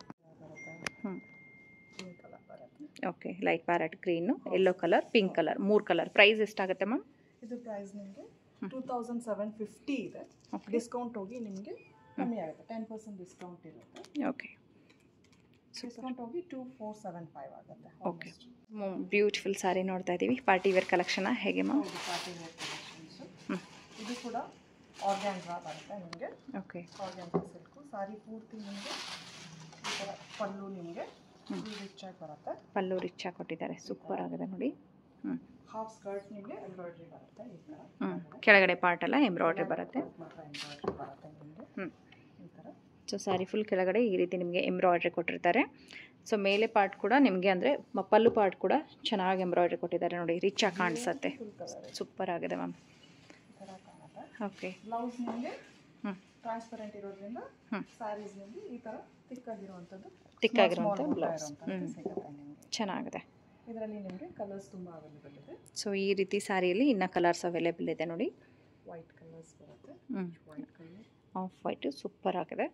okay, light parrot green, yellow colour, pink colour, 3 colour. Price ಎಷ್ಟಾಗುತ್ತೆ ಮ್ಯಾಮ್? ಇದು ಪ್ರೈಸ್ ನಿಮಗೆ 2750 ಇದೆ. ಡಿಸ್ಕೌಂಟ್ ಹೋಗಿ ನಿಮಗೆ ಕಮ್ಮಿ ಆಗುತ್ತೆ, 10% ಡಿಸ್ಕೌಂಟ್ ಇರುತ್ತೆ. ಓಕೆ, ಡಿಸ್ಕೌಂಟ್ ಹೋಗಿ 2475 ಆಗುತ್ತೆ. ಓಕೆ, ಬ್ಯೂಟಿಫುಲ್ ಸಾರಿ ನೋಡ್ತಾ ಇದ್ದೀವಿ. ಪಾರ್ಟಿ ವೇರ್ ಕಲೆಕ್ಷನಾ ಹೇಗೆ ಮ್ಯಾಮ್? ಹೌದು, ಪಾರ್ಟಿ ವೇರ್ ಕಲೆಕ್ಷನ್ಸು. ಇದು ಕೂಡ ಆರ್ಗ್ಯಾನ್ಸಾ ಬರುತ್ತೆ ನಿಮಗೆ. Okay, organza silk. ಸಾರಿ ಪೂರ್ತಿ ನಿಮಗೆ ಈ ಥರ ಪಲ್ಲು ನಿಮಗೆ ರಿಚ್ ಆಗಿ ಬರುತ್ತೆ. ಪಲ್ಲು ರಿಚ್ ಆಗಿ ಕೊಟ್ಟಿದ್ದಾರೆ, ಸೂಪರ್ ಆಗಿದೆ ನೋಡಿ. ಹಾಫ್ ಸ್ಕರ್ಟ್ ನಿಮಗೆ ಎಂಬ್ರಾಯ್ಡ್ರಿ ಬರುತ್ತೆ ಈ ಥರ. ಕೆಳಗಡೆ ಪಾರ್ಟ್ ಎಲ್ಲ ಎಂಬ್ರಾಯ್ಡ್ರಿ ಬರುತ್ತೆ. ಮಾತ್ರ ಎಂಬ್ರಾಯ್ಡ್ರಿ ಬರುತ್ತೆ ನಿಮಗೆ ಈ ಥರ. ಸೊ ಸ್ಯಾರಿ ಫುಲ್ ಕೆಳಗಡೆ ಈ ರೀತಿ ನಿಮಗೆ ಎಂಬ್ರಾಯ್ಡ್ರಿ ಕೊಟ್ಟಿರ್ತಾರೆ. ಸೊ ಮೇಲೆ ಪಾರ್ಟ್ ಕೂಡ ನಿಮಗೆ ಅಂದರೆ ಪಲ್ಲು ಪಾರ್ಟ್ ಕೂಡ ಚೆನ್ನಾಗಿ ಎಂಬ್ರಾಯ್ಡ್ರಿ ಕೊಟ್ಟಿದ್ದಾರೆ ನೋಡಿ, ರಿಚ್ ಆಗಿ ಕಾಣಿಸುತ್ತೆ. ಸೂಪರ್ ಆಗಿದೆ ಮ್ಯಾಮ್. ಓಕೆ, ಬ್ಲೌಸ್ ನಿಮಗೆ ಟ್ರಾನ್ಸ್ಪರೆಂಟ್ ಇರೋದ್ರಿಂದ ಸ್ಯಾರೀಸ್ ನಿಮಗೆ ಈ ಥರ ತಿಕ್ಕಾಗಿರುವಂಥ ಬ್ಲೌಸ್ ಸಿಗುತ್ತೆ ನಿಮಗೆ. ಚೆನ್ನಾಗಿದೆ. ಇದರಲ್ಲಿ ನಿಮಗೆ ಕಲರ್ಸ್ ತುಂಬ ಅವೈಲೇಬಲ್ ಇದೆ. ಸೊ ಈ ರೀತಿ ಸ್ಯಾರಿಯಲ್ಲಿ ಇನ್ನೂ ಕಲರ್ಸ್ ಅವೈಲೇಬಲ್ ಇದೆ ನೋಡಿ. ವೈಟ್ ಕಲರ್ಸ್ ಬರುತ್ತೆ, white colour, of white super ಆಗಿದೆ.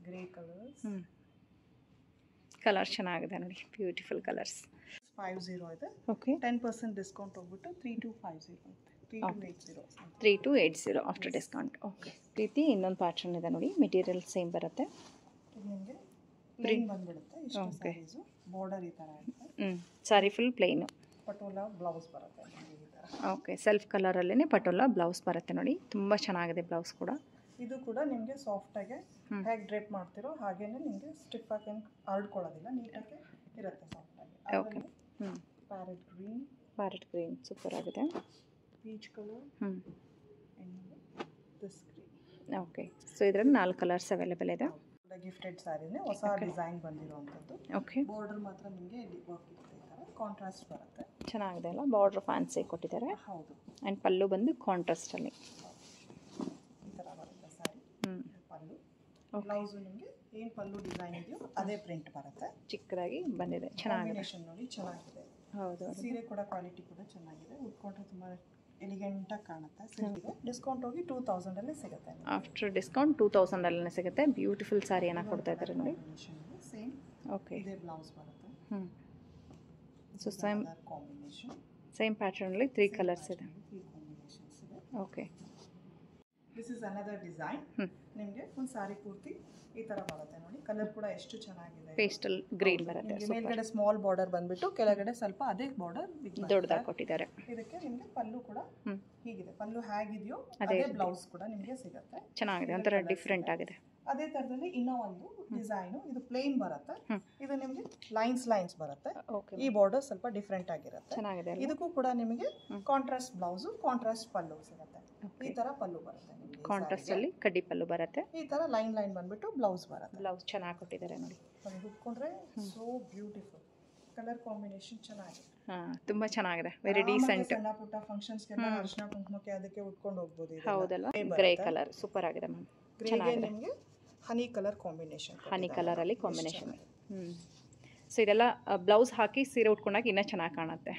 ಗ್ರೇ ಕಲರ್ಸ್, ಕಲರ್ ಚೆನ್ನಾಗಿದೆ ನೋಡಿ, ಬ್ಯೂಟಿಫುಲ್ ಕಲರ್ಸ್. 50 ಇದೆ. ಓಕೆ, 10% ಡಿಸ್ಕೌಂಟ್ ಹೋಗ್ಬಿಟ್ಟು 3250 ಆಗುತ್ತೆ. 3280 ಆಫ್ಟರ್ ಡಿಸ್ಕೌಂಟ್. ಓಕೆ, ರೀತಿ ಇನ್ನೊಂದು ಪ್ಯಾಟರ್ನ್ ಇದೆ ನೋಡಿ, ಮೆಟೀರಿಯಲ್ ಸೇಮ್ ಬರುತ್ತೆ. ಇದು ನಿಮಗೆ ಪ್ಲೇನ್ ಬಂದ್ಬಿಡುತ್ತೆ. ಇಷ್ಟು ಸ್ಯಾರೀಸು ಬಾರ್ಡರ್ ಈ ಥರ ಇರುತ್ತೆ. ಸಾರಿ ಫುಲ್ ಪ್ಲೇನು. ಪಟೋಲಾ ಬ್ಲೌಸ್ ಬರುತ್ತೆ ನಿಮಗೆ ಈ ಥರ. ಓಕೆ, ಸೆಲ್ಫ್ ಕಲರಲ್ಲೇ ಪಟೋಲಾ ಬ್ಲೌಸ್ ಬರುತ್ತೆ ನೋಡಿ, ತುಂಬ ಚೆನ್ನಾಗಿದೆ ಬ್ಲೌಸ್ ಕೂಡ. ಇದು ಕೂಡ ನಿಮಗೆ ಸಾಫ್ಟಾಗಿ ಹೇಗೆ ಡ್ರೇಪ್ ಮಾಡ್ತಿರೋ ಹಾಗೇನೆ ನಿಮಗೆ ಸ್ಟಿಫ್ ಆಗಿ ಹರಡ್ಕೊಳ್ಳೋದಿಲ್ಲ, ನೀಟಾಗಿ ಇರುತ್ತೆ ಸಾಫ್ಟಾಗಿ. ಓಕೆ, ಪ್ಯಾರೆಟ್ ಗ್ರೀನ್ ಸೂಪರ್ ಆಗಿದೆ. Peach colour, this green. Okay, so ಇದರಲ್ಲಿ 4 ಕಲರ್ಸ್ ಅವೈಲೇಬಲ್ ಇದೆ. ಗಿಫ್ಟೆಡ್ ಸ್ಯಾರಿನೇ ಹೊಸ ಡಿಸೈನ್ ಬಂದಿರುವಂಥದ್ದು. ಓಕೆ, ಬಾರ್ಡರ್ ಮಾತ್ರ ನಿಮಗೆ ಇಲ್ಲಿ ವರ್ಕ್ ಇರುತ್ತೆ, ಈ ಥರ ಕಾಂಟ್ರಾಸ್ಟ್ ಬರುತ್ತೆ. ಚೆನ್ನಾಗಿದೆ ಅಲ್ಲ, ಬಾರ್ಡರ್ ಫ್ಯಾನ್ಸಿ ಕೊಟ್ಟಿದ್ದಾರೆ. ಹೌದು, ಆ್ಯಂಡ್ ಪಲ್ಲು ಬಂದು ಕಾಂಟ್ರಾಸ್ಟಲ್ಲಿ ಈ ಥರ ಬರುತ್ತೆ ಸ್ಯಾರಿ. ಪಲ್ಲು, ಬ್ಲೌಸು ನಿಮಗೆ ಏನು ಪಲ್ಲು ಡಿಸೈನ್ ಇದೆಯೋ ಅದೇ ಪ್ರಿಂಟ್ ಬರುತ್ತೆ. ಚಿಕ್ಕದಾಗಿ ಬಂದಿದೆ, ಚೆನ್ನಾಗಿದೆ ನೋಡಿ, ಚೆನ್ನಾಗಿದೆ. ಹೌದು, ಸೀರೆ ಕೂಡ ಕ್ವಾಲಿಟಿ ಕೂಡ ಚೆನ್ನಾಗಿದೆ, ಉಟ್ಕೊಂಡ್ರೆ ತುಂಬ ಎಲಿಗೆಂಟಾಗಿ ಕಾಣುತ್ತೆ. ಸಿಗುತ್ತೆ. ಡಿಸ್ಕೌಂಟ್ ಹೋಗಿ 2000 ಸಿಗುತ್ತೆ. ಆಫ್ಟರ್ ಡಿಸ್ಕೌಂಟ್ 2000 ಸಿಗುತ್ತೆ. ಬ್ಯೂಟಿಫುಲ್ ಸಾರಿಯನ್ನು ಕೊಡ್ತಾ ಇದ್ದಾರೆ ನೋಡಿ. ಸೇಮ್. ಓಕೆ, ಇದೇ ಬ್ಲೌಸ್ ಬರುತ್ತೆ. ಸೊ ಸೇಮ್ ಪ್ಯಾಟರ್ನಲ್ಲಿ 3 ಕಲರ್ಸ್ ಇದೆ. Okay, this is another design. ನಿಮಗೆ ಫುಲ್ ಸಾರಿ ಪೂರ್ತಿ ಈ ಥರ ಬರುತ್ತೆ ನೋಡಿ. ಕಲರ್ ಕೂಡ ಎಷ್ಟು ಚೆನ್ನಾಗಿದೆ, ಪೇಸ್ಟಲ್ ಗ್ರೀನ್ ಬರುತ್ತೆ. ಮೇಲ್ಗಡೆ ಸ್ಮಾಲ್ ಬಾರ್ಡರ್ ಬಂದ್ಬಿಟ್ಟು ಕೆಳಗಡೆ ಸ್ವಲ್ಪ ಅದೇ ಬಾರ್ಡರ್ ದೊಡ್ಡದಾಗಿ ಕೊಟ್ಟಿದ್ದಾರೆ. ಇದಕ್ಕೆ ನಿಮಗೆ ಪಲ್ಲು ಕೂಡ ಹೀಗಿದೆ. ಪಲ್ಲು ಹೇಗಿದೆಯೋ ಅದೇ ಬ್ಲೌಸ್ ಕೂಡ ನಿಮಗೆ ಸಿಗುತ್ತೆ. ಚೆನ್ನಾಗಿದೆ, ಒಂಥರ ಡಿಫ್ರೆಂಟ್ ಆಗಿದೆ. ಅದೇ ಥರದಲ್ಲಿ ಇನ್ನೂ ಒಂದು ಡಿಸೈನು, ಇದು ಪ್ಲೇನ್ ಬರುತ್ತೆ. ಇದು ನಿಮಗೆ ಲೈನ್ಸ್ ಬರುತ್ತೆ. ಈ ಬಾರ್ಡರ್ ಸ್ವಲ್ಪ ಡಿಫ್ರೆಂಟ್ ಆಗಿರುತ್ತೆ, ಚೆನ್ನಾಗಿದೆ. ಇದಕ್ಕೂ ಕೂಡ ನಿಮಗೆ ಕಾಂಟ್ರಾಸ್ಟ್ ಬ್ಲೌಸು, ಕಾಂಟ್ರಾಸ್ಟ್ ಪಲ್ಲು ಸಿಗುತ್ತೆ. ಈ ಥರ ಪಲ್ಲು ಬರುತ್ತೆ. ಕಾಂಟ್ರಾಸ್ಟ್ ಅಲ್ಲಿ ಕಡ್ಡಿ ಪಲ್ಲು ಬರುತ್ತೆ. ಈ ಥರ ಲೈನ್ ಬಂದ್ಬಿಟ್ಟು ಬ್ಲೌಸ್ ಬರುತ್ತೆ. ಬ್ಲೌಸ್ ಚೆನ್ನಾಗಿ ಕೊಟ್ಟಿದ್ದಾರೆ ನೋಡಿ. ಉಟ್ಕೊಂಡ್ರೆ ಸೋ ಬ್ಯೂಟಿಫುಲ್. ಕಲರ್ ಕಾಂಬಿನೇಷನ್ ಚೆನ್ನಾಗಿದೆ. ತುಂಬಾ ಚೆನ್ನಾಗಿದೆ, ವೆರಿ ಡೀಸೆಂಟ್. ಸಣ್ಣ ಪುಟ್ಟ ಫಂಕ್ಷನ್ಸ್ಗೆ ಅರಿಶಿನ ಕುಂಕುಮಕ್ಕೆ ಅದಕ್ಕೆ ಉಟ್ಕೊಂಡು ಹೋಗ್ಬೋದು. ಹೌದಲ್ಲ, ಗ್ರೇ ಕಲರ್ ಸೂಪರ್ ಆಗಿದೆ ಮ್ಯಾಮ್. ಚೆನ್ನಾಗಿದೆ. ನಿಮಗೆ ಹನಿ ಕಲರ್ ಕಾಂಬಿನೇಷನ್, ಹನಿ ಕಲರಲ್ಲಿ ಕಾಂಬಿನೇಷನ್. ಸೊ ಇದೆಲ್ಲ ಬ್ಲೌಸ್ ಹಾಕಿ ಸೀರೆ ಉಟ್ಕೊಂಡಾಗ ಇನ್ನೂ ಚೆನ್ನಾಗಿ ಕಾಣುತ್ತೆ.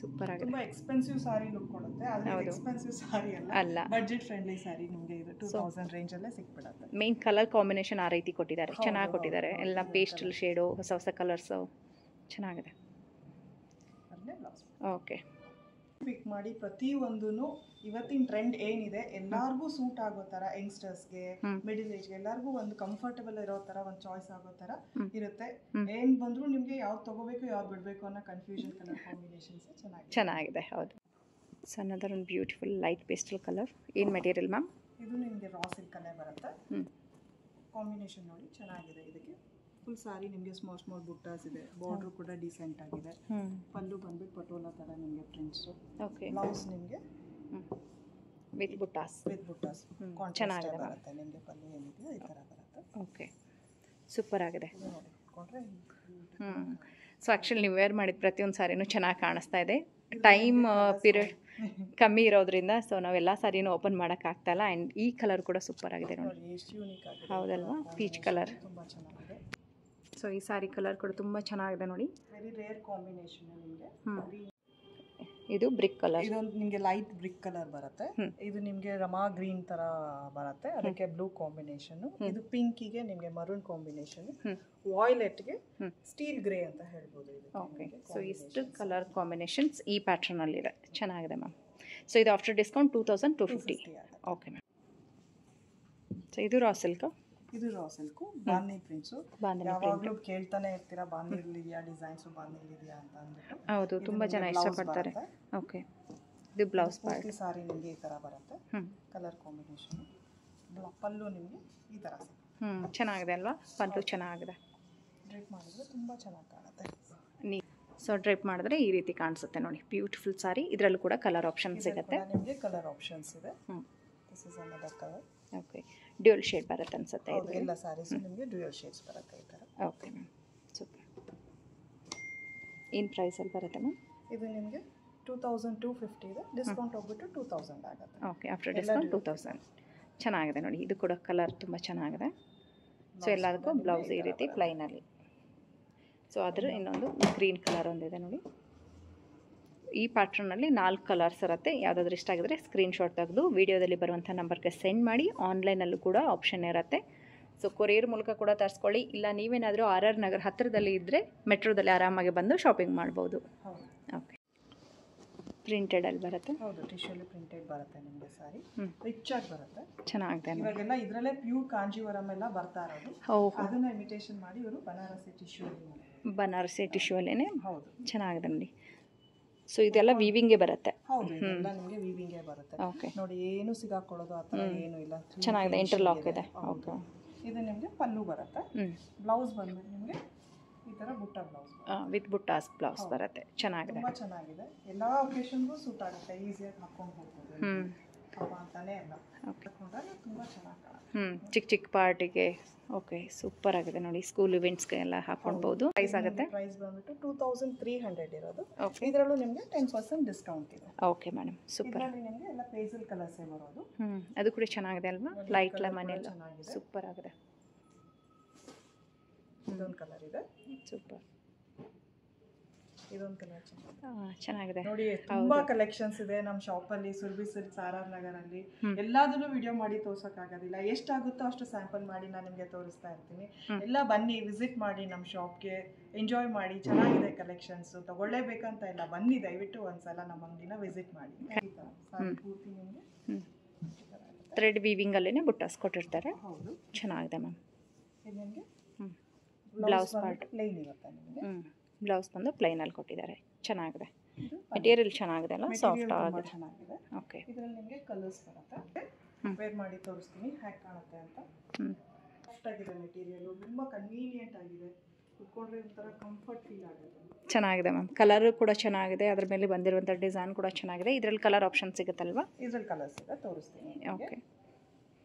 ಸೂಪರ್ ಆಗಿದೆ. ತುಂಬಾ ಎಕ್ಸ್ಪೆನ್ಸಿವ್ ಸಾರಿ ಲುಕ್ ಕೊಡುತ್ತೆ. ಆದರೆ ಎಕ್ಸ್ಪೆನ್ಸಿವ್ ಸಾರಿ ಅಲ್ಲ, ಬಡ್ಜೆಟ್ ಫ್ರೆಂಡ್ಲಿ ಸಾರಿ. ನಿಮಗೆ ಇದು 2000 ರೇಂಜ್ ಅಲ್ಲೇ ಸಿಕ್ಬಿಡುತ್ತೆ. ಮೇನ್ ಕಲರ್ ಕಾಂಬಿನೇಷನ್ ಆ ರೀತಿ ಕೊಟ್ಟಿದ್ದಾರೆ, ಚೆನ್ನಾಗಿ ಕೊಟ್ಟಿದ್ದಾರೆ. ಎಲ್ಲ ಪೇಸ್ಟಲ್ ಶೇಡು, ಹೊಸ ಕಲರ್ಸ್ ಚೆನ್ನಾಗಿದೆ. ಓಕೆ, ಪಿಕ್ ಮಾಡಿ ಪ್ರತಿಯೊಂದೂ ಇವತ್ತಿನ ಟ್ರೆಂಡ್ ಏನಿದೆ ಎಲ್ಲರಿಗೂ ಸೂಟ್ ಆಗೋ ಥರ, ಯಂಗ್ಸ್ಟರ್ಸ್ಗೆ, ಮಿಡಿಲ್ ಏಜ್ಗೆ ಎಲ್ಲರಿಗೂ ಒಂದು ಕಂಫರ್ಟಬಲ್ ಇರೋ ಥರ ಒಂದು ಚಾಯ್ಸ್ ಆಗೋ ಥರ ಇರುತ್ತೆ. ಏನು ಬಂದರೂ ನಿಮಗೆ ಯಾವ್ದು ತೊಗೋಬೇಕು ಯಾವ್ದು ಬಿಡಬೇಕು ಅನ್ನೋ ಕನ್ಫ್ಯೂಷನ್. ಕಲರ್ ಕಾಂಬಿನೇಷನ್ಸ್ ಚೆನ್ನಾಗಿದೆ. ಹೌದು, ಸಣ್ಣದರ ಒಂದು ಬ್ಯೂಟಿಫುಲ್ ಲೈಟ್ ಪೇಸ್ಟಲ್ ಕಲರ್. ಏನು ಮೆಟೀರಿಯಲ್ ಮ್ಯಾಮ್? ಇದು ನಿಮಗೆ ರಾ ಸಿಲ್ಕ್ ಕಲರ್ ಬರುತ್ತೆ. ಕಾಂಬಿನೇಷನ್ ನೋಡಿ ಚೆನ್ನಾಗಿದೆ. ಇದಕ್ಕೆ ಫುಲ್ ಸಾರಿ ನಿಮಗೆ ಸ್ಮಾಲ್ ಬುಟ್ಟಾಸ್ ಇದೆ. ಬಾರ್ಡರ್ ಕೂಡ ಡೀಸೆಂಟ್ ಆಗಿದೆ. ಪಲ್ಲು ಬಂದ್ಬಿಟ್ಟು ಪಟೋಲಾ ಥರ ನಿಮಗೆ ಪ್ರಿಂಟ್ಸು. ಓಕೆ, ಬ್ಲೌಸ್ ನಿಮಗೆ ವಿತ್ ಬುಟ್ಟಾಸ್ ಚೆನ್ನಾಗಿದೆ ಬರುತ್ತೆ. ನಿಮಗೆ ಪಲ್ಲು ಏನಿದೆಯೋ ಈ ಥರ ಬರುತ್ತೆ. ಓಕೆ, ಸೂಪರ್ ಆಗಿದೆ. ಸೊ ಆ್ಯಕ್ಚುಲಿ ನೀವು ವೇರ್ ಮಾಡಿದ ಪ್ರತಿಯೊಂದು ಸಾರಿನೂ ಚೆನ್ನಾಗಿ ಕಾಣಿಸ್ತಾ ಇದೆ. ಟೈಮ್ ಪೀರಿಯಡ್ ಕಮ್ಮಿ ಇರೋದ್ರಿಂದ ಸೊ ನಾವೆಲ್ಲ ಸಾರಿನೂ ಓಪನ್ ಮಾಡೋಕ್ಕಾಗ್ತಾಯಿಲ್ಲ. ಆ್ಯಂಡ್ ಈ ಕಲರ್ ಕೂಡ ಸೂಪರ್ ಆಗಿದೆ ನೋಡಿ. ಹೌದಲ್ವಾ, ಪೀಚ್ ಕಲರ್ ತುಂಬ ಚೆನ್ನಾಗಿದೆ. ಸೊ ಈ ಸಾರಿ ಕಲರ್ ಕೂಡ ತುಂಬ ಚೆನ್ನಾಗಿದೆ ನೋಡಿ. ವೆರಿ ರೇರ್ ಕಾಂಬಿನೇಷನ್ ನಿಮಗೆ. ಇದು ಬ್ರಿಕ್ ಕಲರ್. ಇದೊಂದು ನಿಮಗೆ ಲೈಟ್ ಬ್ರಿಕ್ ಕಲರ್ ಬರುತ್ತೆ. ಇದು ನಿಮಗೆ ರಮಾ ಗ್ರೀನ್ ತರ ಬರುತ್ತೆ, ಅದಕ್ಕೆ ಬ್ಲೂ ಕಾಂಬಿನೇಷನ್. ಇದು ಪಿಂಕಿಗೆ ನಿಮಗೆ ಮರೂನ್ ಕಾಂಬಿನೇಷನ್, ವಾಯ್ಲೆಟ್ಗೆ ಸ್ಟೀಲ್ ಗ್ರೇ ಅಂತ ಹೇಳ್ಬೋದು. ಓಕೆ, ಸೊ ಇಷ್ಟು ಕಲರ್ ಕಾಂಬಿನೇಷನ್ಸ್ ಈ ಪ್ಯಾಟರ್ನ್ ಅಲ್ಲಿ ಇದೆ. ಚೆನ್ನಾಗಿದೆ ಮ್ಯಾಮ್. ಸೊ ಇದು after discount 2250. Okay ma'am. So ಇದು ರಾ ಸಿಲ್ಕ್. ಇದು ರಾ ಸಿಲ್ಕು ಬಾಂಧಿ ಪ್ರಿಂಟ್ಸು. ಯಾವಾಗಲೂ ಕೇಳ್ತಾನೆ ಇರ್ತೀರಾ ಬಾಂಧಿಲಿದೆಯಾ ಡಿಸೈನ್ಸು ಬಾಂಧಿಲಿದೆಯಾ ಅಂತ ಅಂದ್ಬಿಟ್ಟು. ಹೌದು, ತುಂಬ ಜನ ಇಷ್ಟಪಡ್ತಾರೆ. ಓಕೆ, ಇದು ಬ್ಲೌಸ್ ಪಾರ್ಟ್. ಸಾರಿ ನಿಮಗೆ ಈ ಥರ ಬರುತ್ತೆ, ಕಲರ್ ಕಾಂಬಿನೇಷನ್. ಪಲ್ಲು ನಿಮಗೆ ಈ ಥರ ಚೆನ್ನಾಗಿದೆ ಅಲ್ವಾ? ಪಲ್ಲು ಚೆನ್ನಾಗಿದೆ. ಡ್ರೈಪ್ ಮಾಡಿದ್ರೆ ತುಂಬ ಚೆನ್ನಾಗಿ ಕಾಣುತ್ತೆ. ಸೊ ಡ್ರೈಪ್ ಮಾಡಿದ್ರೆ ಈ ರೀತಿ ಕಾಣಿಸುತ್ತೆ ನೋಡಿ, ಬ್ಯೂಟಿಫುಲ್ ಸಾರಿ. ಇದರಲ್ಲೂ ಕೂಡ ಕಲರ್ ಆಪ್ಷನ್ ಸಿಗುತ್ತೆ ನಿಮಗೆ. ಕಲರ್ ಆಪ್ಷನ್ಸ್ ಇದೆ. This is another colour. Okay, dual shade ಬರುತ್ತೆ ಅನ್ಸುತ್ತೆ. ಎಲ್ಲ ಸಾರೀಸ್ ನಿಮಗೆ ಡ್ಯೂಯಲ್ ಶೇಡ್ಸ್ ಬರುತ್ತೆ ಈ ಥರ. Okay ma'am, super. ಏನು ಪ್ರೈಸಲ್ಲಿ ಬರುತ್ತೆ ಮ್ಯಾಮ್? ಇದು ನಿಮಗೆ 2250 ಇದೆ. ಡಿಸ್ಕೌಂಟ್ ಹೋಗ್ಬಿಟ್ಟು 2000 ಆಗುತ್ತೆ. Okay, after discount 2000. ಚೆನ್ನಾಗಿದೆ ನೋಡಿ, ಇದು ಕೂಡ ಕಲರ್ ತುಂಬ ಚೆನ್ನಾಗಿದೆ. ಸೊ ಎಲ್ಲದಕ್ಕೂ ಬ್ಲೌಸ್ ಈ ರೀತಿ ಪ್ಲೈನಲ್ಲಿ. ಸೊ ಅದರ ಇನ್ನೊಂದು ಗ್ರೀನ್ ಕಲರ್ ಒಂದಿದೆ ನೋಡಿ. ಈ ಪ್ಯಾಟ್ರನಲ್ಲಿ 4 ಕಲರ್ಸ್ ಇರುತ್ತೆ. ಯಾವುದಾದ್ರೂ ಇಷ್ಟ ಆಗಿದ್ರೆ ಸ್ಕ್ರೀನ್ಶಾಟ್ ತೆಗೆದು ವಿಡಿಯೋದಲ್ಲಿ ಬರುವಂಥ ನಂಬರ್ಗೆ ಸೆಂಡ್ ಮಾಡಿ. ಆನ್ಲೈನಲ್ಲೂ ಕೂಡ ಆಪ್ಷನ್ ಇರುತ್ತೆ. ಸೊ ಕೊರಿಯರ್ ಮೂಲಕ ಕೂಡ ತರಿಸ್ಕೊಳ್ಳಿ. ಇಲ್ಲ ನೀವೇನಾದರೂ RR ನಗರ್ ಹತ್ತಿರದಲ್ಲಿ ಇದ್ದರೆ ಮೆಟ್ರೋದಲ್ಲಿ ಆರಾಮಾಗಿ ಬಂದು ಶಾಪಿಂಗ್ ಮಾಡ್ಬೋದು. ಓಕೆ, ಪ್ರಿಂಟೆಡಲ್ಲಿ ಬರುತ್ತೆ. ಹೌದು, ಟಿಶ್ಯೂಲಿ ಪ್ರಿಂಟೆಡ್ ಬರುತ್ತೆ ನಿಮಗೆ ಸಾರಿ. ರಿಚ್ ಆಗಿ ಬರುತ್ತೆ, ಚೆನ್ನಾಗಿದೆ. ಇವಾಗೆಲ್ಲ ಇದರಲ್ಲೇ ಪ್ಯೂರ್ ಕಾಂಜೀವರಂ ಎಲ್ಲ ಬರ್ತಾ ಇರೋದು. ಅದನ್ನ ಇಮಿಟೇಷನ್ ಮಾಡಿ ಇವರು ಬನಾರಸಿ ಟಿಶ್ಯೂ ಅಲ್ಲೇ. ಹೌದು, ಚೆನ್ನಾಗಿದೆ ನೋಡಿ. ಸೊ ಇದೆಲ್ಲ ವೀವಿಂಗೇ ಬರುತ್ತೆ. ಹೌದು, ಎಲ್ಲ ನಿಮಗೆ ವೀವಿಂಗೇ ಬರುತ್ತೆ. ಓಕೆ, ನೋಡಿ ಏನು ಸಿಗಾಕೊಳ್ಳೋದು ಆ ಥರ ಏನು ಇಲ್ಲ. ಚೆನ್ನಾಗಿದೆ, ಇಂಟರ್ಲಾಕ್ ಇದೆ. ಓಕೆ, ಇದು ನಿಮಗೆ ಪಲ್ಲು ಬರುತ್ತೆ. ಬ್ಲೌಸ್ ಬಂದ್ಬಿಟ್ಟು ನಿಮಗೆ ಈ ಥರ ಬುಟ್ಟ ಬ್ಲೌಸ್ ವಿತ್ ಬುಟ್ಟಾಸ್ ಬ್ಲೌಸ್ ಬರುತ್ತೆ. ಚೆನ್ನಾಗಿದೆ, ತುಂಬ ಚೆನ್ನಾಗಿದೆ. ಎಲ್ಲ ಒಕೇಶನ್ಗೂ ಸೂಟ್ ಆಗುತ್ತೆ, ಈಸಿಯಾಗಿ ಹಾಕೊಂಡು ಹೋಗ್ಬೋದು ಅಂತಾನೆ ಎಲ್ಲ. ಹಾಕೊಂಡ್ರೆ ತುಂಬ ಚೆನ್ನಾಗಿ ಕಾಣುತ್ತೆ. ಚಿಕ್ಕ ಚಿಕ್ಕ ಪಾರ್ಟಿಗೆ. ಓಕೆ, ಸೂಪರ್ ಆಗಿದೆ ನೋಡಿ, ಸ್ಕೂಲ್ ಇವೆಂಟ್ಸ್ಗೆ ಎಲ್ಲ ಹಾಕೊಳ್ಬೋದು. ಪ್ರೈಸ್ ಆಗುತ್ತೆ. ಪ್ರೈಸ್ ಬಂದ್ಬಿಟ್ಟು 2300 ಇರೋದು. ಇದರಲ್ಲೂ ನಿಮಗೆ 10% ಡಿಸ್ಕೌಂಟ್ ಇದೆ. Okay madam, super. ಇದರಲ್ಲಿ ನಿಮಗೆ ಎಲ್ಲ ಪೇಸಲ್ ಕಲರ್ಸೇ ಬರೋದು. ಅದು ಕೂಡ ಚೆನ್ನಾಗಿದೆ ಅಲ್ವಾ? ಲೈಟ್ ಲೆಮನ್ ಎಲ್ಲ ಸೂಪರ್ ಆಗಿದೆ. ಇದೊಂದು ಕಲರ್ ಇದೆ, ಸೂಪರ್. ಇದೊಂದು ಕಲರ್ ಚೆನ್ನಾಗಿದೆ ನೋಡಿ. ತುಂಬಾ ಕಲೆಕ್ಷನ್ಸ್ ಇದೆ ನಮ್ಮ ಶಾಪಲ್ಲಿ, ಸುರಭಿ ಸಿಲ್ಕ್ಸ್ RR ನಗರಲ್ಲಿ. ಎಲ್ಲದನ್ನು ವಿಡಿಯೋ ಮಾಡಿ ತೋರ್ಸೋಕ್ಕಾಗೋದಿಲ್ಲ. ಎಷ್ಟಾಗುತ್ತೋ ಅಷ್ಟು ಸ್ಯಾಂಪಲ್ ಮಾಡಿ ನಾನು ನಿಮಗೆ ತೋರಿಸ್ತಾ ಇರ್ತೀನಿ. ಎಲ್ಲ ಬನ್ನಿ, ವಿಸಿಟ್ ಮಾಡಿ ನಮ್ಮ ಶಾಪ್ಗೆ, ಎಂಜಾಯ್ ಮಾಡಿ. ಚೆನ್ನಾಗಿದೆ ಕಲೆಕ್ಷನ್ಸ್, ತಗೊಳ್ಳೇಬೇಕಂತ ಇಲ್ಲ, ಬನ್ನಿ ದಯವಿಟ್ಟು ಒಂದ್ಸಲ ನಮ್ಮ ಅಂಗಡಿನ ವಿಸಿಟ್ ಮಾಡಿ. ಪೂರ್ತಿ ನಿಮಗೆ ಥ್ರೆಡ್ ವೀವಿಂಗ್ ಅಲ್ಲೇ ಬುಟ್ಟಾಸ್ ಕೊಟ್ಟಿರ್ತಾರೆ. ಹೌದು, ಚೆನ್ನಾಗಿದೆ ಮ್ಯಾಮ್. ಇದು ನಿಮಗೆ ಬ್ಲೌಸ್ ಪಾರ್ಟ್ ಪ್ಲೇನ್ ಇರುತ್ತೆ ನಿಮಗೆ. ಬ್ಲೌಸ್ ಬಂದು ಪ್ಲೈನಲ್ಲಿ ಕೊಟ್ಟಿದ್ದಾರೆ. ಚೆನ್ನಾಗಿದೆ, ಮೆಟೀರಿಯಲ್ ಚೆನ್ನಾಗಿದೆ ಅಲ್ಲ? ಸಾಫ್ಟ್ ಆಗಿದೆ, ಚೆನ್ನಾಗಿದೆ. ಓಕೆ, ಇದರಲ್ಲಿ ನಿಮಗೆ ಕಲರ್ಸ್ ಬರುತ್ತೆ. ವೇರ್ ಮಾಡಿ ತೋರಿಸ್ತೀನಿ ಹೇಗೆ ಕಾಣುತ್ತೆ ಅಂತ. ಸಾಫ್ಟ್ ಆಗಿದೆ ಮೆಟೀರಿಯಲ್, ತುಂಬ ಕನ್ವೀನಿಯೆಂಟ್ ಆಗಿದೆ. ಕುತ್ಕೊಂಡ್ರೆ ಒಂಥರ ಕಂಫರ್ಟ್ ಫೀಲ್ ಆಗುತ್ತೆ. ಚೆನ್ನಾಗಿದೆ ಮ್ಯಾಮ್. ಕಲರು ಕೂಡ ಚೆನ್ನಾಗಿದೆ, ಅದ್ರ ಮೇಲೆ ಬಂದಿರುವಂಥ ಡಿಸೈನ್ ಕೂಡ ಚೆನ್ನಾಗಿದೆ. ಇದರಲ್ಲಿ ಕಲರ್ ಆಪ್ಷನ್ ಸಿಗುತ್ತಲ್ವಾ? ಇದರಲ್ಲಿ ಕಲರ್ಸ್ ಇದೆ, ತೋರಿಸ್ತೀನಿ. ಓಕೆ,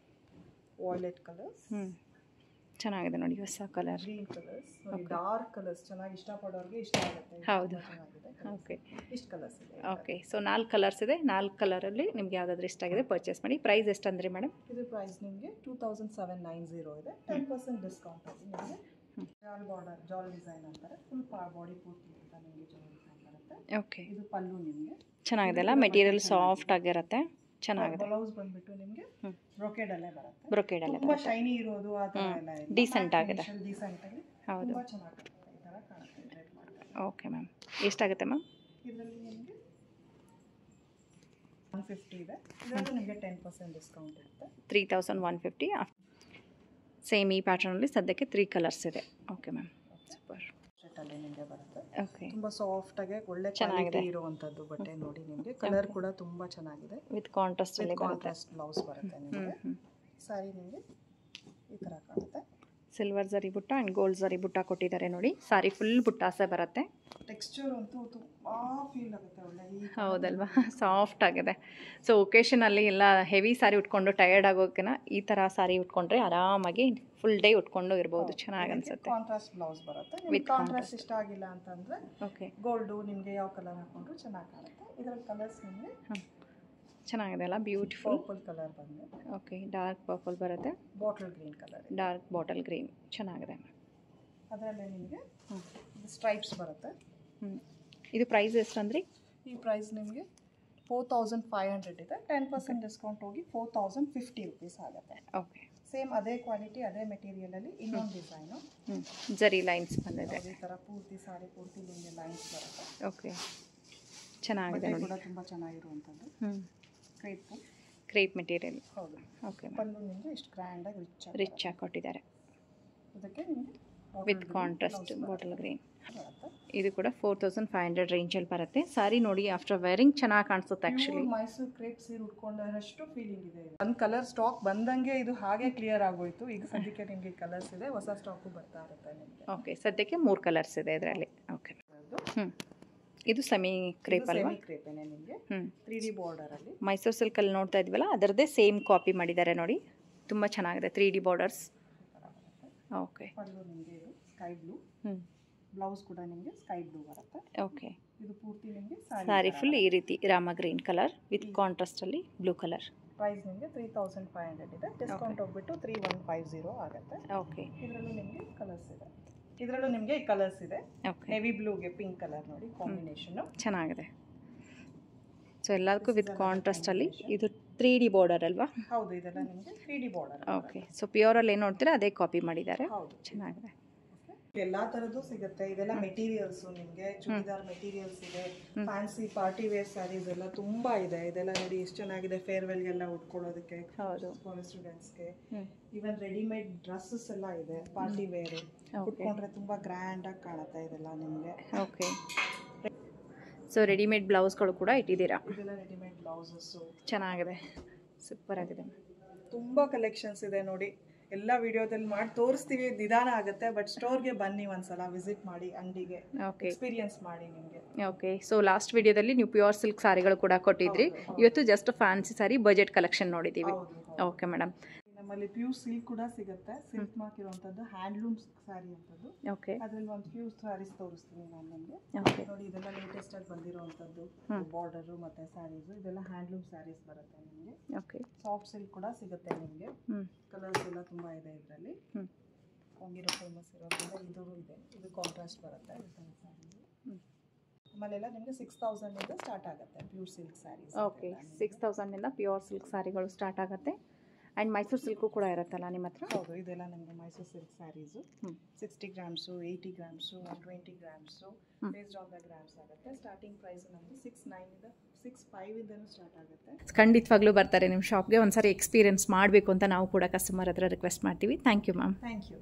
ವಾಯ್ಲೆಟ್ ಕಲರ್ಸ್ ಚೆನ್ನಾಗಿದೆ ನೋಡಿ, ಹೊಸ colour. Green colours, dark colours ಚೆನ್ನಾಗಿ ಇಷ್ಟಪಡೋರಿಗೆ ಇಷ್ಟ ಆಗುತ್ತೆ. ಹೌದು, ಓಕೆ, ಇಷ್ಟು ಕಲರ್ಸ್ ಇದೆ. ಓಕೆ, ಸೊ 4 ಕಲರ್ಸ್ ಇದೆ. 4 ಕಲರಲ್ಲಿ ನಿಮ್ಗೆ ಯಾವುದಾದ್ರೂ ಇಷ್ಟ ಆಗಿದೆ ಪರ್ಚೇಸ್ ಮಾಡಿ. ಪ್ರೈಸ್ ಎಷ್ಟು ಅಂದರೆ ಮೇಡಮ್? ಇದು ಪ್ರೈಸ್ ನಿಮಗೆ 2790 ಇದೆ. 10% ಡಿಸ್ಕೌಂಟ್ ಆಗಿ ನಿಮಗೆ ಜಾಲ್ ಬಾರ್ಡರ್, ಜಾಲ್ ಡಿಸೈನ್ ಅಂತಾರೆ. ಫುಲ್ ಬಾಡಿ ಪೂರ್ತಿ ಅಂತ ನಿಮಗೆ ಜಾಲ್ ಡಿಸೈನ್ ಬರುತ್ತೆ. ಓಕೆ, ಇದು ಪಲ್ಲು ನಿಮಗೆ ಚೆನ್ನಾಗಿದೆ ಅಲ್ಲ? ಮೆಟೀರಿಯಲ್ ಸಾಫ್ಟ್ ಆಗಿರುತ್ತೆ, ಚೆನ್ನಾಗಿದೆ. ಬ್ಲೌಸ್ ಬಂದ್ಬಿಟ್ಟು ನಿಮಗೆ ಬ್ರೊಕೇಡ್ ಅಲ್ಲೇ ಬರುತ್ತೆ. ಬ್ರೊಕೇಡ್ ಅಲ್ಲೇ ತುಂಬಾ ಶೈನಿ ಇರೋದು ಆ ತರ ಎಲ್ಲ ಇಲ್ಲ, ಡೀಸೆಂಟ್ ಆಗಿದೆ, ಡೀಸೆಂಟ್ ಆಗಿ. ಹೌದು, ತುಂಬಾ ಚೆನ್ನಾಗಿ ಈ ತರ ಕಾಣುತ್ತೆ. ಓಕೆ ಮ್ಯಾಮ್, ಎಷ್ಟಾಗುತ್ತೆ ಮ್ಯಾಮ್? ಇದರಲ್ಲಿ ನಿಮಗೆ 150 ಇದೆ. ಇದರಲ್ಲಿ ನಿಮಗೆ 10% ಡಿಸ್ಕೌಂಟ್ ಇರುತ್ತೆ. 3150. ಸೇಮ್ ಈ ಪ್ಯಾಟರ್ನಲ್ಲಿ ಸದ್ಯಕ್ಕೆ 3 ಕಲರ್ಸ್ ಇದೆ. Okay ma'am, super. ಅಲ್ಲಿ ನಿಮಗೆ ಬರುತ್ತೆ. ಓಕೆ, ತುಂಬಾ ಸಾಫ್ಟ್ ಆಗಿ ಒಳ್ಳೆ ಕ್ವಾಲಿಟಿ ಇರುವಂತದ್ದು ಬಟ್ಟೆ ನೋಡಿ. ನಿಮಗೆ ಕಲರ್ ಕೂಡ ತುಂಬಾ ಚೆನ್ನಾಗಿದೆ. ವಿತ್ ಕಾಂಟ್ರಾಸ್ಟ್ ಅಲ್ಲಿ ಬರುತ್ತೆ. ಕಾಂಟ್ರಾಸ್ಟ್ ಬ್ಲೌಸ್ ಬರುತ್ತೆ ನಿಮಗೆ. ಸಾರಿ ನಿಮಗೆ ಈ ತರ ಕಾಣುತ್ತೆ. ಸಿಲ್ವರ್ ಜರಿ ಬುಟ್ಟ ಆ್ಯಂಡ್ ಗೋಲ್ಡ್ ಜರಿ ಬುಟ್ಟ ಕೊಟ್ಟಿದ್ದಾರೆ ನೋಡಿ. ಸಾರಿ ಫುಲ್ ಬುಟ್ಟಾಸೆ ಬರುತ್ತೆ. ಟೆಕ್ಸ್ಚರ್ ಅಂತೂ ತುಂಬಾ ಫೀಲ್ ಆಗುತ್ತೆ, ಒಳ್ಳೆ. ಹೌದಲ್ವಾ? ಸಾಫ್ಟ್ ಆಗಿದೆ. ಸೊ ಒಕೇಶನಲ್ಲಿ ಎಲ್ಲ ಹೆವಿ ಸಾರಿ ಉಟ್ಕೊಂಡು ಟಯರ್ಡ್ ಆಗೋಕ್ಕಿಂತ ಈ ಥರ ಸಾರಿ ಉಟ್ಕೊಂಡ್ರೆ ಆರಾಮಾಗಿ ಫುಲ್ ಡೇ ಉಟ್ಕೊಂಡು ಇರ್ಬೋದು, ಚೆನ್ನಾಗಿ ಅನ್ಸುತ್ತೆ. ಕಾಂಟ್ರಾಸ್ಟ್ ಬ್ಲೌಸ್ ಬರುತ್ತೆ. ವಿತ್ ಕಾಂಟ್ರಾಸ್ಟ್ ಇಷ್ಟ ಆಗಿಲ್ಲ ಅಂತಂದ್ರೆ ಓಕೆ, ಗೋಲ್ಡು ನಿಮಗೆ ಯಾವ ಕಲರ್ ಹಾಕೊಂಡ್ರು ಚೆನ್ನಾಗಿ ಕಾಣುತ್ತೆ. ಇದರಲ್ಲಿ ಕಲರ್ಸ್ ನಿಮಗೆ ಚೆನ್ನಾಗಿದೆ ಅಲ್ಲ? ಬ್ಯೂಟಿಫುಲ್ ಪರ್ಪಲ್ ಕಲರ್ ಬಂದು. ಓಕೆ, ಡಾರ್ಕ್ ಪರ್ಪಲ್ ಬರುತ್ತೆ. Bottle green colour, dark bottle green ಚೆನ್ನಾಗಿದೆ. ಅದರಲ್ಲೇ ನಿಮಗೆ ಸ್ಟ್ರೈಪ್ಸ್ ಬರುತ್ತೆ. ಇದು ಪ್ರೈಸ್ ಎಷ್ಟು ಅಂದ್ರಿ? ಈ ಪ್ರೈಸ್ ನಿಮಗೆ 4500 ಇದೆ. 10% ಡಿಸ್ಕೌಂಟ್ ಹೋಗಿ 4050 ರುಪೀಸ್ ಆಗುತ್ತೆ. ಓಕೆ, ಸೇಮ್ ಅದೇ ಕ್ವಾಲಿಟಿ, ಅದೇ ಮೆಟೀರಿಯಲಲ್ಲಿ ಇನ್ನೊಂದು ಡಿಸೈನು. ಜರಿ ಲೈನ್ಸ್ ಬಂದಿದೆ. ಈ ಥರ ಪೂರ್ತಿ ಸಾರಿ ಪೂರ್ತಿ ನಿಮಗೆ ಲೈನ್ಸ್ ಬರುತ್ತೆ. ಓಕೆ, ಚೆನ್ನಾಗಿದೆ ನೋಡಿ. ಕೂಡ ತುಂಬ ಚೆನ್ನಾಗಿರುವಂಥದ್ದು. Crepe crepe material. ಹೌದು. ಓಕೆ. ಪಲ್ಲು ನಿಮಗೆ ಇಷ್ಟು ಗ್ರ್ಯಾಂಡಾಗಿ ರಿಚ್ ಆಗಿ ಕೊಟ್ಟಿದ್ದಾರೆ. ಅದಕ್ಕೆ ನಿಮಗೆ ವಿತ್ ಕಾಂಟ್ರಾಸ್ಟ್ ಬಾಟಲ್ ಗ್ರೀನ್. ಇದು ಕೂಡ 4500 ರೇಂಜಲ್ಲಿ ಬರುತ್ತೆ. ಸಾರಿ ನೋಡಿ ಆಫ್ಟರ್ ವೇರಿಂಗ್ ಚೆನ್ನಾಗಿ ಕಾಣಿಸುತ್ತೆ. ಆ್ಯಕ್ಚುಲಿ ಮೈಸೂರು ಕ್ರೇಪ್ ಸೀರೆ ಉಟ್ಕೊಂಡಷ್ಟು ಫೀಲಿಂಗ್ ಇದೆ. ಒಂದು ಕಲರ್ ಸ್ಟಾಕ್ ಬಂದಂಗೆ ಇದು ಹಾಗೆ ಕ್ಲಿಯರ್ ಆಗೋಯ್ತು. ಈಗ ಸದ್ಯಕ್ಕೆ ನಿಮಗೆ ಕಲರ್ಸ್ ಇದೆ, ಹೊಸ ಸ್ಟಾಕು ಬರ್ತಾ ಇರುತ್ತೆ ನಿಮಗೆ. ಓಕೆ, ಸದ್ಯಕ್ಕೆ 3 ಕಲರ್ಸ್ ಇದೆ ಇದರಲ್ಲಿ. ಓಕೆ. ಇದು ಸೆಮಿ ಕ್ರೇಪ್ ಅಲ್ವಾ? ಸೆಮಿ ಕ್ರೇಪೇನೆ ನಿಮಗೆ 3D ಬಾರ್ಡರಲ್ಲಿ. ಮೈಸೂರು ಸಿಲ್ಕಲ್ಲಿ ನೋಡ್ತಾ ಇದ್ವಲ್ಲ ಅದರದ್ದೇ ಸೇಮ್ ಕಾಪಿ ಮಾಡಿದ್ದಾರೆ ನೋಡಿ. ತುಂಬ ಚೆನ್ನಾಗಿದೆ 3D ಬಾರ್ಡರ್ಸ್. ಓಕೆ. ಪಲ್ಲು ನಿಮಗೆ ಇದು ಸ್ಕೈ ಬ್ಲೂ. ಬ್ಲೌಸ್ ಕೂಡ ನಿಮಗೆ ಸ್ಕೈ ಬ್ಲೂ ಬರುತ್ತೆ. ಓಕೆ. ಇದು ಪೂರ್ತಿ ನಿಮಗೆ ಸಾರಿ ಫುಲ್ ಈ ರೀತಿ ರಾಮ ಗ್ರೀನ್ ಕಲರ್ ವಿತ್ ಕಾಂಟ್ರಾಸ್ಟಲ್ಲಿ ಬ್ಲೂ ಕಲರ್. ಪ್ರೈಸ್ ನಿಮಗೆ 3500 ಇದೆ. ಡಿಸ್ಕೌಂಟ್ ಹೋಗ್ಬಿಟ್ಟು 3150 ಆಗುತ್ತೆ. ಓಕೆ. ಇದರಲ್ಲೂ ನಿಮಗೆ ಕಲರ್ಸ್ ಇದೆ. ಇದರಲ್ಲೂ ನಿಮಗೆ ಈ ಕಲರ್ಸ್ ಇದೆ. ನೆವಿ ಬ್ಲೂಗೆ ಪಿಂಕ್ ಕಲರ್ ನೋಡಿ ಕಾಂಬಿನೇಷನ್ ಚೆನ್ನಾಗಿದೆ. ಸೊ ಎಲ್ಲದಕ್ಕೂ ವಿತ್ ಕಾಂಟ್ರಾಸ್ಟಲ್ಲಿ. ಇದು 3D ಬಾರ್ಡರ್ ಅಲ್ವಾ? ಹೌದು, ಇದೆಲ್ಲ ನಿಮಗೆ 3D ಬಾರ್ಡರ್. ಓಕೆ. ಸೊ ಪ್ಯೂರಲ್ಲಿ ಏನು ನೋಡ್ತೀರಾ ಅದೇ ಕಾಪಿ ಮಾಡಿದ್ದಾರೆ. ಹೌದು, ಚೆನ್ನಾಗಿದೆ. ಎಲ್ಲಾ ತರದ್ದು ಸಿಗುತ್ತೆ. ಇದೆಲ್ಲ ಮೆಟೀರಿಯಲ್ಸ್ ನಿಮಗೆ ಚೂಡಿದಾರ್ ಮೆಟೀರಿಯಲ್ಸ್ ಇದೆ. ಫ್ಯಾನ್ಸಿ ಪಾರ್ಟಿ ವೇರ್ ಸ್ಯಾರೀಸ್ ಎಲ್ಲ ತುಂಬಾ ಇದೆ. ಇದೆಲ್ಲ ನೋಡಿ ಎಷ್ಟು ಚೆನ್ನಾಗಿದೆ ಫೇರ್ವೆಲ್ಗೆಲ್ಲ ಉಟ್ಕೊಳ್ಳೋದಕ್ಕೆ. ಹೌದು, ಕಾಲೇಜ್ ಸ್ಟೂಡೆಂಟ್ಸ್ಗೆ. ಈವನ್ ರೆಡಿಮೇಡ್ ಡ್ರೆಸ್ಸಸ್ ಎಲ್ಲ ಇದೆ ಪಾರ್ಟಿ ವೇರ್. ಉಟ್ಕೊಂಡ್ರೆ ತುಂಬಾ ಗ್ರ್ಯಾಂಡ್ ಆಗಿ ಕಾಣುತ್ತೆ ಇದೆಲ್ಲ ನಿಮಗೆ. ಓಕೆ. ಸೊ ರೆಡಿಮೇಡ್ ಬ್ಲೌಸ್ಗಳು ಕೂಡ ಇಟ್ಟಿದ್ದೀರಾ? ಇದೆಲ್ಲ ರೆಡಿಮೇಡ್ ಬ್ಲೌಸಸ್ ಚೆನ್ನಾಗಿದೆ, ಸೂಪರ್ ಆಗಿದೆ. ತುಂಬಾ ಕಲೆಕ್ಷನ್ಸ್ ಇದೆ ನೋಡಿ. ಎಲ್ಲ ವಿಡಿಯೋದಲ್ಲಿ ಮಾಡಿ ತೋರಿಸ್ತೀವಿ, ನಿಧಾನ ಆಗುತ್ತೆ. ಬಟ್ ಸ್ಟೋರ್ಗೆ ಬನ್ನಿ, ಒಂದ್ಸಲ ವಿಸಿಟ್ ಮಾಡಿ, ಅಂಗಡಿಗೆ ಎಕ್ಸ್ಪೀರಿಯನ್ಸ್ ಮಾಡಿ ನಿಮಗೆ. ಓಕೆ. ಸೊ ಲಾಸ್ಟ್ ವಿಡಿಯೋದಲ್ಲಿ ನೀವು ಪ್ಯೂರ್ ಸಿಲ್ಕ್ ಸಾರಿಗಳು ಕೂಡ ಕೊಟ್ಟಿದ್ರಿ. ಇವತ್ತು ಜಸ್ಟ್ ಫ್ಯಾನ್ಸಿ ಸಾರಿ ಬಜೆಟ್ ಕಲೆಕ್ಷನ್ ನೋಡಿದ್ದೀವಿ. Okay madam. ನಮ್ಮಲ್ಲಿ ಪ್ಯೂರ್ ಸಿಲ್ಕ್ ಕೂಡ ಸಿಗುತ್ತೆ. ಸಿಲ್ಕ್ ಮಾರ್ಕ್ ಇರುವಂಥದ್ದು ಹ್ಯಾಂಡ್ಲೂಮ್ ಸ್ಯಾರಿ ಅಂತದ್ದು. ಓಕೆ. ಅದರಲ್ಲಿ ಒಂದು ಫ್ಯೂ ಸ್ಯಾರೀಸ್ ತೋರಿಸ್ತೀನಿ ನಾನು ನಿಮಗೆ. ನೋಡಿ, ಇದೆಲ್ಲ ಲೇಟೆಸ್ಟ್ ಆಗಿ ಬಂದಿರುವಂಥದ್ದು ಬಾರ್ಡರ್ ಮತ್ತೆ ಸ್ಯಾರೀಸ್. ಇದೆಲ್ಲ ಹ್ಯಾಂಡ್ಲೂಮ್ ಸ್ಯಾರೀಸ್ ಬರುತ್ತೆ ನಿಮಗೆ. ಓಕೆ. ಸಾಫ್ಟ್ ಸಿಲ್ಕ್ ಕೂಡ ಸಿಗುತ್ತೆ ನಿಮಗೆ. ಕಲರ್ಸ್ ಎಲ್ಲ ತುಂಬಾ ಇದೆ ಇದರಲ್ಲಿ. ಕೊಂಗಿರೋ ಫೇಮಸ್ ಇರೋದ್ರಿಂದ ಇದು ಇದೆ. ಇದು ಕಾಂಟ್ರಾಸ್ಟ್ ಬರುತ್ತೆ. ಆಮೇಲೆಲ್ಲ ನಿಮಗೆ 6000 ಇಂದ ಸ್ಟಾರ್ಟ್ ಆಗುತ್ತೆ ಪ್ಯೂರ್ ಸಿಲ್ಕ್ ಸ್ಯಾರೀಸ್. ಓಕೆ. 6000 ಇಂದ ಪ್ಯೂರ್ ಸಿಲ್ಕ್ ಸ್ಯಾರಿಗಳು ಸ್ಟಾರ್ಟ್ ಆಗುತ್ತೆ. ಆ್ಯಂಡ್ ಮೈಸೂರು ಸಿಲ್ಕು ಕೂಡ ಇರುತ್ತಲ್ಲ ನಿಮ್ಮ ಹತ್ರ? ಹೌದು, ಇದೆಲ್ಲ ನಮಗೆ Mysuru silk saris 60 grams, 80 grams, 120 grams based on the grams ಆಗುತ್ತೆ. ಸ್ಟಾರ್ಟಿಂಗ್ ಪ್ರೈಸ್ ನಮಗೆ 65 ಇಂದನೂ ಸ್ಟಾರ್ಟ್ ಆಗುತ್ತೆ. ಖಂಡಿತವಾಗ್ಲೂ ಬರ್ತಾರೆ ನಿಮ್ಮ ಶಾಪ್ಗೆ. ಒಂದ್ಸರಿ ಎಕ್ಸ್ಪೀರಿಯನ್ಸ್ ಮಾಡಬೇಕು ಅಂತ ನಾವು ಕೂಡ ಕಸ್ಟಮರ್ ಹತ್ರ ರಿಕ್ವೆಸ್ಟ್ ಮಾಡ್ತೀವಿ. Thank you ma'am. Thank you.